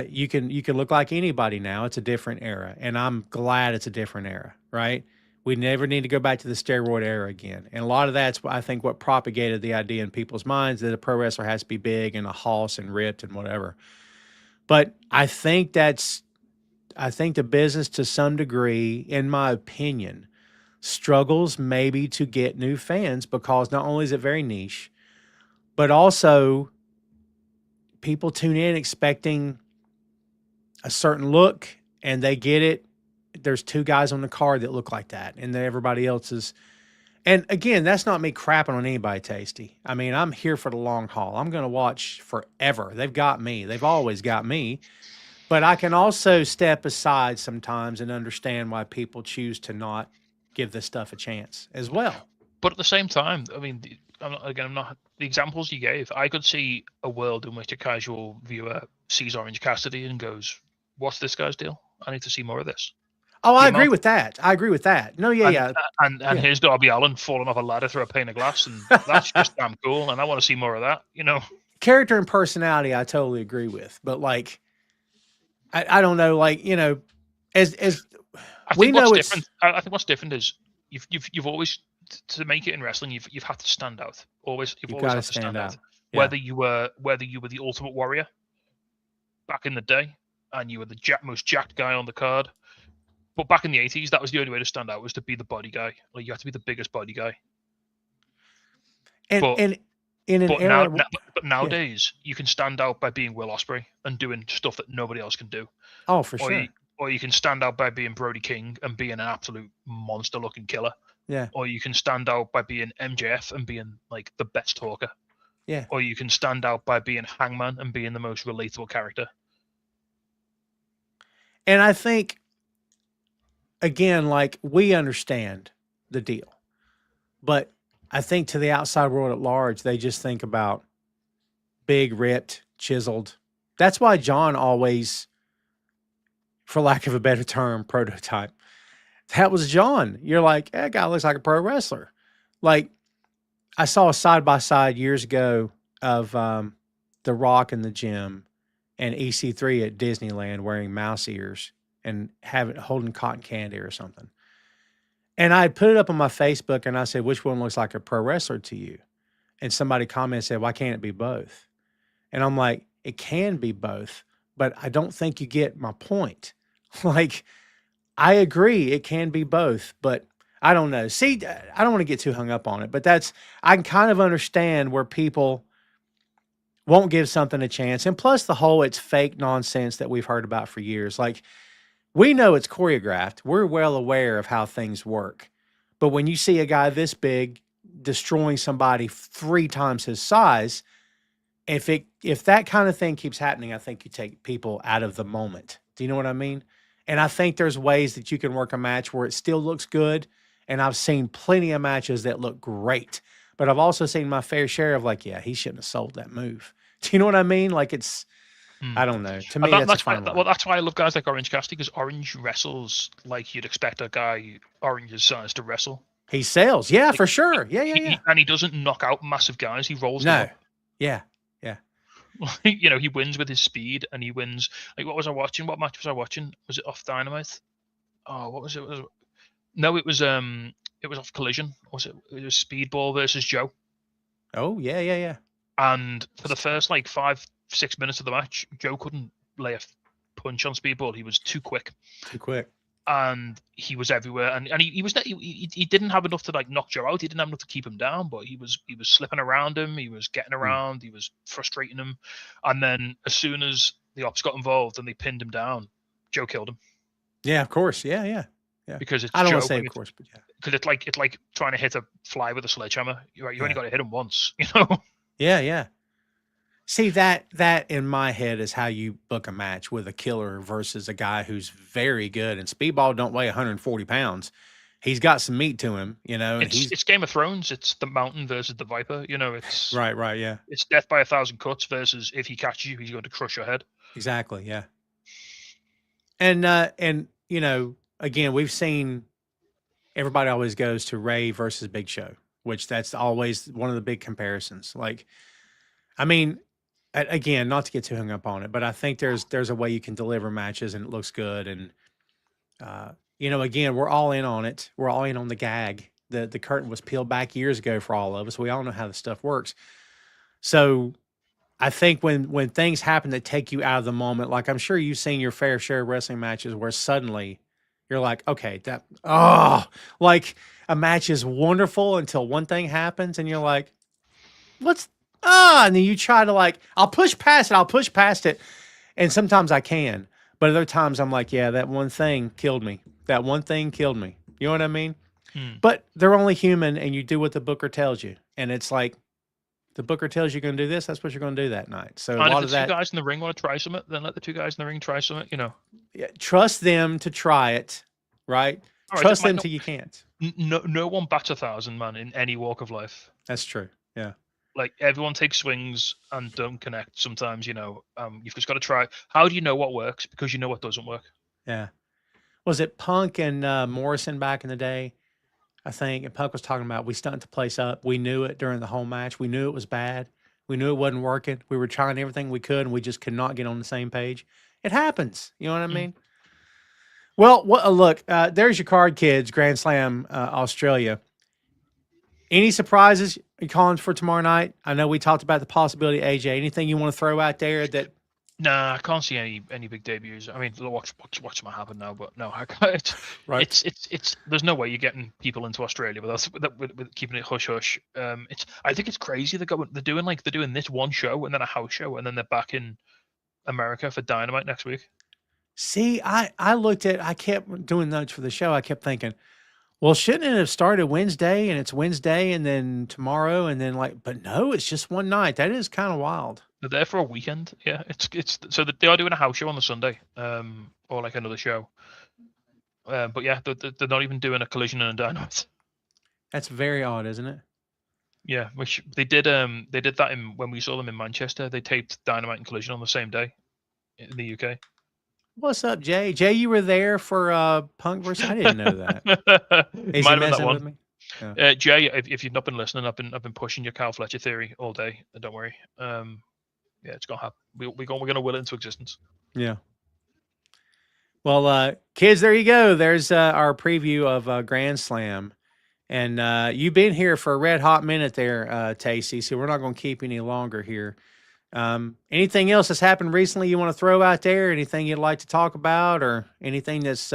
you can look like anybody now. It's a different era, and I'm glad it's a different era, right? We never need to go back to the steroid era again. And a lot of that's, I think, what propagated the idea in people's minds that a pro wrestler has to be big and a hoss and ripped and whatever. But I think the business, to some degree, in my opinion, struggles maybe to get new fans because not only is it very niche, but also people tune in expecting a certain look and they get it. There's 2 guys on the card that look like that, and then everybody else is. And again, that's not me crapping on anybody, Tasty. I mean, I'm here for the long haul. I'm going to watch forever. They've got me. They've always got me. But I can also step aside sometimes and understand why people choose to not give this stuff a chance as well. But at the same time, I mean, I'm not the examples you gave. I could see a world in which a casual viewer sees Orange Cassidy and goes, "What's this guy's deal? I need to see more of this." Oh, I agree with that. I agree with that. No, yeah. And here's Darby Allin falling off a ladder through a pane of glass, and that's just damn cool. And I want to see more of that. Character and personality, I totally agree with. But like, I don't know, like, as I we think know, what's different. I think what's different is you've always, to make it in wrestling, you've had to stand out. You've always had to stand out. Yeah. Whether you were the Ultimate Warrior back in the day, and you were the most jacked guy on the card. But back in the 80s, that was the only way to stand out, was to be the body guy. Like, you had to be the biggest body guy. And in an era, but nowadays, you can stand out by being Will Ospreay and doing stuff that nobody else can do. Oh, for sure. Or you can stand out by being Brody King and being an absolute monster-looking killer. Yeah. Or you can stand out by being MJF and being like the best talker. Yeah. Or you can stand out by being Hangman and being the most relatable character. And I think, again, like, we understand the deal, but I think to the outside world at large, they just think about big, ripped, chiseled. That's why John always, for lack of a better term, prototype. That was John. You're like, that guy looks like a pro wrestler. Like, I saw a side-by-side years ago of The Rock in the gym and EC3 at Disneyland wearing mouse ears and holding cotton candy or something. And I put it up on my Facebook and I said, which one looks like a pro wrestler to you? And somebody commented and said, why can't it be both? And I'm like, it can be both, but I don't think you get my point. Like, I agree, it can be both, but I don't know. See, I don't want to get too hung up on it, but I can kind of understand where people won't give something a chance. And plus the whole it's fake nonsense that we've heard about for years. Like, we know it's choreographed. We're well aware of how things work. But when you see a guy this big destroying somebody 3 times his size, if that kind of thing keeps happening, I think you take people out of the moment. Do you know what I mean? And I think there's ways that you can work a match where it still looks good. And I've seen plenty of matches that look great. But I've also seen my fair share of like, yeah, he shouldn't have sold that move. Do you know what I mean? Like, it's, I don't know. To me, that's why I love guys like Orange Cassidy, because Orange wrestles like you'd expect a guy Orange's size to wrestle. He sells. Yeah, for sure. Yeah. And he doesn't knock out massive guys. He rolls them up. Yeah. He wins with his speed, and he wins. Like, what was I watching? What match was I watching? Was it off Dynamite? Oh, what was it? No, it was off Collision. Was it? It was Speedball versus Joe. Oh, yeah. And for the first 5-6 minutes of the match, Joe couldn't lay a punch on Speedball. He was too quick. And he was everywhere. And he didn't have enough to knock Joe out. He didn't have enough to keep him down, but he was slipping around him. He was getting around. He was frustrating him. And then as soon as the ops got involved and they pinned him down, Joe killed him. Yeah, of course. Yeah. Because it's I don't Joe, want to say of course, but yeah. Because it's like trying to hit a fly with a sledgehammer. You only got to hit him once, Yeah. See, that in my head is how you book a match with a killer versus a guy who's very good. And Speedball don't weigh 140 pounds. He's got some meat to him, and it's Game of Thrones. It's the Mountain versus the Viper. It's right. Yeah. It's death by 1,000 cuts versus if he catches you, he's going to crush your head. Exactly. Yeah. And again, we've seen everybody always goes to Ray versus Big Show, which that's always one of the big comparisons. Like, I mean, again, not to get too hung up on it, but I think there's a way you can deliver matches and it looks good. And, again, we're all in on it. We're all in on the gag. The curtain was peeled back years ago for all of us. We all know how the stuff works. So I think when things happen that take you out of the moment, like I'm sure you've seen your fair share of wrestling matches where suddenly you're like, okay, like a match is wonderful until one thing happens and you're like, and then you try to I'll push past it. And sometimes I can, but other times I'm like, yeah, that one thing killed me. You know what I mean? But they're only human, and you do what the booker tells you. And it's like, the booker tells you you're going to do this, that's what you're going to do that night. So a And lot if of the two that, guys in the ring want to try something, then let the two guys in the ring try something, yeah, trust them to try it, right? All right, Trust it might them not- till you can't. No one bats 1,000, man, in any walk of life. That's true. Yeah. Like, everyone takes swings and don't connect sometimes, you've just got to try. How do you know what works? Because you know what doesn't work. Yeah. Was it Punk and Morrison back in the day? I think, and Punk was talking about, we stunted the place up. We knew it during the whole match. We knew it was bad. We knew it wasn't working. We were trying everything we could, and we just could not get on the same page. It happens. You know what I mean? Well, look, there's your card, kids. Grand Slam Australia. Any surprises you calling for tomorrow night? I know we talked about the possibility, AJ. Anything you want to throw out there that? Nah, I can't see any big debuts. I mean, watch what happen now, but no, I can't. It's there's no way you're getting people into Australia with keeping it hush hush. I think it's crazy. They're doing this one show and then a house show, and then they're back in America for Dynamite next week. See, I kept doing notes for the show. I kept thinking, well, shouldn't it have started Wednesday, and it's Wednesday and then tomorrow and then but no, it's just one night. That is kind of wild. They're there for a weekend. Yeah, it's so that they are doing a house show on the Sunday, or like another show. But yeah, they're not even doing a Collision and a Dynamite. That's very odd, isn't it? Yeah, which they did. They did that when we saw them in Manchester. They taped Dynamite and Collision on the same day in the UK. What's up, Jay? Jay, you were there for Punk versus. I didn't know that. Is Might he have been that messing one. with me? Yeah. Jay, if you've not been listening, I've been pushing your Cal Fletcher theory all day. Don't worry. Yeah, it's gonna happen. We're gonna will it into existence. Yeah. Well, kids, there you go. There's our preview of Grand Slam, and you've been here for a red hot minute there, Tacey. So we're not going to keep any longer here. Anything else that's happened recently you want to throw out there? Anything you'd like to talk about, or anything that's?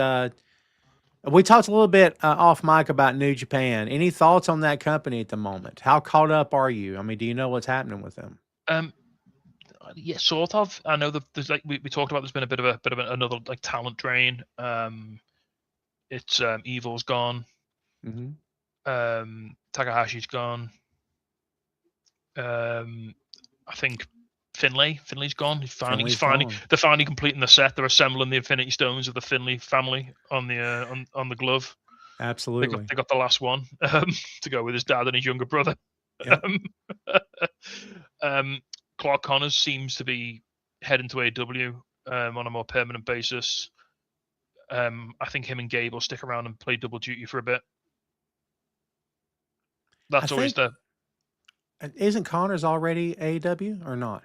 We talked a little bit off mic about New Japan. Any thoughts on that company at the moment? How caught up are you? I mean, do you know what's happening with them? Yeah, sort of. I know that there's we talked about. There's been a bit of another talent drain. It's Evil's gone. Mm-hmm. Takahashi's gone. I think Finlay's gone. They're finally completing the set. They're assembling the Infinity Stones of the Finlay family on the glove. Absolutely. They got the last one to go with his dad and his younger brother. Yep. Clark Connors seems to be heading to AEW on a more permanent basis. I think him and Gabe will stick around and play double duty for a bit. That's always the. Isn't Connors already AEW or not?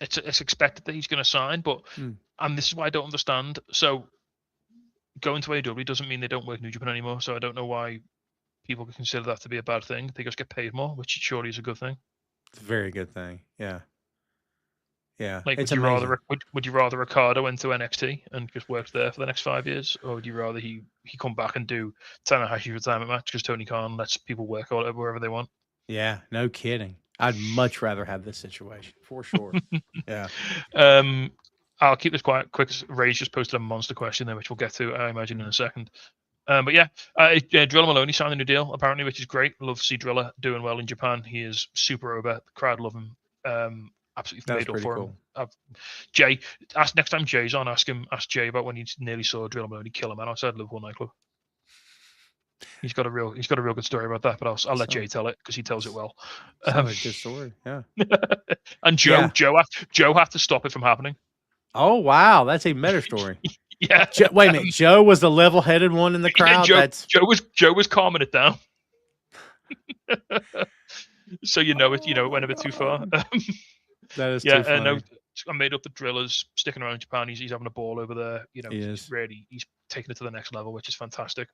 It's expected that he's going to sign, but and this is why I don't understand. So going to AEW doesn't mean they don't work New Japan anymore. So I don't know why people could consider that to be a bad thing. They just get paid more, which surely is a good thing. It's a very good thing. Yeah. Yeah. Like, it's would you rather Ricardo went to NXT and just worked there for the next 5 years, or would you rather he come back and do Tanahashi's retirement match because Tony Khan lets people work wherever they want? Yeah, no kidding. I'd much rather have this situation for sure. Yeah. I'll keep this quick. Ray's just posted a monster question there, which we'll get to, I imagine, in a second. But yeah, Driller Maloney signed a new deal, apparently, which is great. Love to see Driller doing well in Japan. He is super over. The crowd love him. Absolutely made up for him. Jay, next time Jay's on, ask Jay about when he nearly saw Driller Maloney kill a man outside Liverpool nightclub. He's got a real good story about that, but I'll let Jay tell it because he tells it well. A good story, yeah. And Joe had to stop it from happening. Oh wow, that's a better story. Yeah. Wait a minute, Joe was the level-headed one in the crowd. Yeah, Joe was calming it down. So it went a bit too far. That is too funny. No, I made up the Drillers sticking around in Japan. He's having a ball over there. He's taking it to the next level, which is fantastic.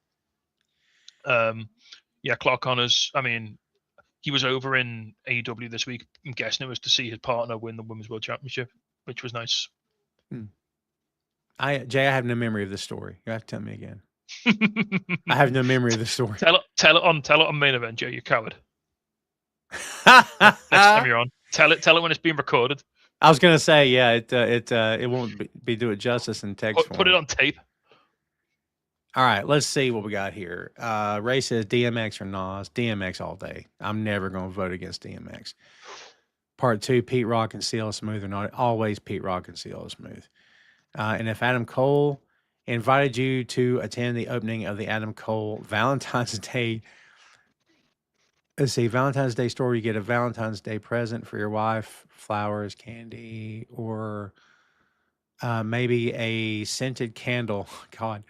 Clark Connors. I mean, he was over in AEW this week. I'm guessing it was to see his partner win the Women's World Championship, which was nice. Jay, I have no memory of this story. You have to tell me again. I have no memory of the story. Tell it on main event, Jay. You coward. Next time you're on, tell it when it's being recorded. I was gonna say, yeah, it won't be do it justice in text. Put it on tape. All right, let's see what we got here. Ray says DMX or Nas. DMX all day. I'm never going to vote against DMX. Part 2, Pete Rock and CL Smooth or not. Always Pete Rock and CL Smooth. And if Adam Cole invited you to attend the opening of the Adam Cole Valentine's Day, let's see, Valentine's Day store, you get a Valentine's Day present for your wife, flowers, candy, or maybe a scented candle. God.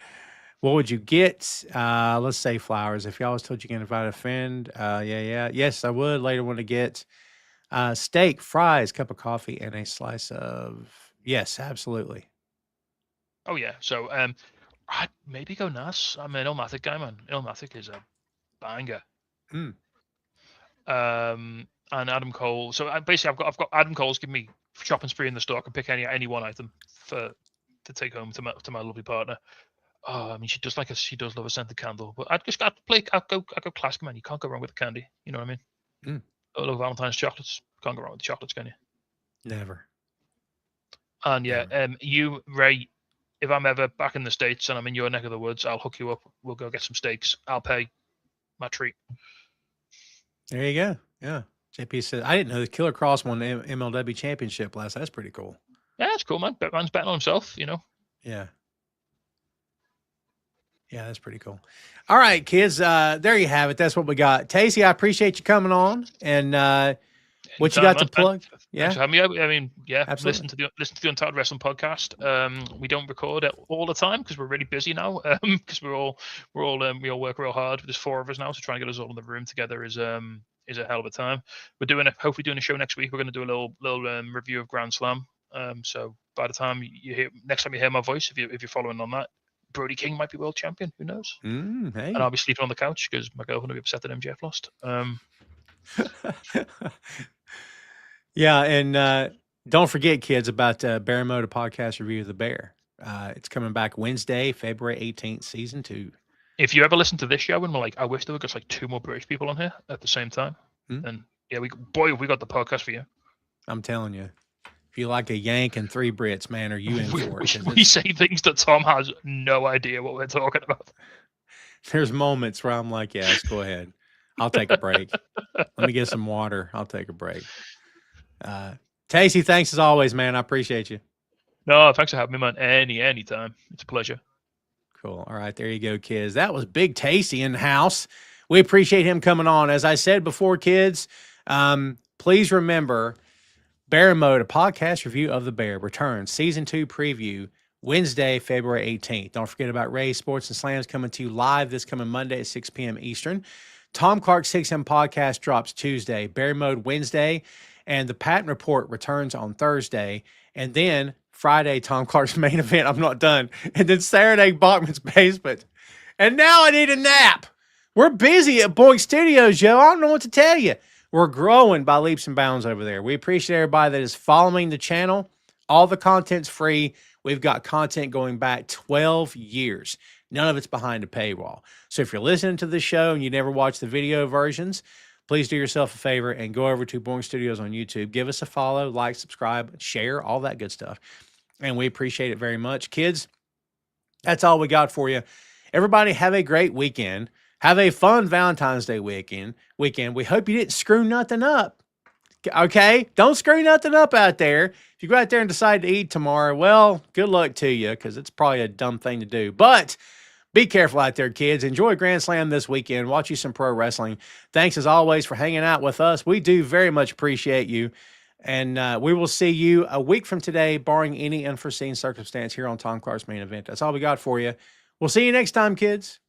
What would you get? Let's say flowers. If y'all was told you can invite a friend, yeah. Yes, I would. Later want to get steak, fries, cup of coffee, and a slice of. Yes, absolutely. Oh yeah. So I'd maybe go Nas. I'm an Illmatic guy, man. Illmatic is a banger. Mm. And Adam Cole. So basically, I've got Adam Cole's giving me shopping spree in the store. I can pick any one item to take home to my lovely partner. Oh, I mean, she does love a scented candle, but I'd go classic, man. You can't go wrong with the candy. You know what I mean? Mm. I love Valentine's chocolates. Can't go wrong with the chocolates, can you? Never. And yeah, you, Ray, if I'm ever back in the States and I'm in your neck of the woods, I'll hook you up. We'll go get some steaks. I'll pay my treat. There you go. Yeah. JP said, I didn't know the Killer Cross won the MLW championship last. That's pretty cool. Yeah, that's cool, man. Man's betting on himself, you know? Yeah. Yeah, that's pretty cool. All right, kids. There you have it. That's what we got. Tacey, I appreciate you coming on. And what you got to plug? Yeah, thanks for having me. I mean, yeah, absolutely. listen to the Untitled Wrestling podcast. We don't record it all the time because we're really busy now. Because we all work real hard. There's 4 of us now, so trying to get us all in the room together is a hell of a time. We're hopefully doing a show next week. We're going to do a little review of Grand Slam. So by the time next time you hear my voice, if you're following on that, Brody King might be world champion. Who knows? Hey. And I'll be sleeping on the couch because my girlfriend will be upset that MJF lost. Yeah, and don't forget, kids, about Bear Mode, a podcast review of the Bear. It's coming back Wednesday, February 18th, season 2. If you ever listen to this show and we're like, I wish there were just like 2 more British people on here at the same time, then yeah, we got the podcast for you. I'm telling you. If you like a Yank and 3 Brits, man, are you in for it? We say things that Tom has no idea what we're talking about. There's moments where I'm like, yeah, let's go ahead. I'll take a break. Let me get some water. I'll take a break. Tacey, thanks as always, man. I appreciate you. No, thanks for having me, man. Anytime. It's a pleasure. Cool. All right, there you go, kids. That was Big Tacey in the house. We appreciate him coming on. As I said before, kids, please remember Bear Mode, a podcast review of the Bear, returns season 2 preview Wednesday, February 18th. Don't forget about Ray Sports and Slams coming to you live this coming Monday at 6 p.m. Eastern. Tom Clark's 6M podcast drops Tuesday, Bear Mode Wednesday, and the Patent Report returns on Thursday. And then Friday, Tom Clark's main event. I'm not done. And then Saturday, Bachman's Basement. And now I need a nap. We're busy at Boink Studios, yo. I don't know what to tell you. We're growing by leaps and bounds over there. We appreciate everybody that is following the channel. All the content's free. We've got content going back 12 years. None of it's behind a paywall. So if you're listening to this show and you never watch the video versions, please do yourself a favor and go over to Boink Studios on YouTube. Give us a follow, like, subscribe, share, all that good stuff. And we appreciate it very much. Kids, that's all we got for you. Everybody have a great weekend. Have a fun Valentine's Day weekend. We hope you didn't screw nothing up. Okay? Don't screw nothing up out there. If you go out there and decide to eat tomorrow, well, good luck to you because it's probably a dumb thing to do. But be careful out there, kids. Enjoy Grand Slam this weekend. Watch you some pro wrestling. Thanks, as always, for hanging out with us. We do very much appreciate you. And we will see you a week from today, barring any unforeseen circumstance here on Tom Clark's Main Event. That's all we got for you. We'll see you next time, kids.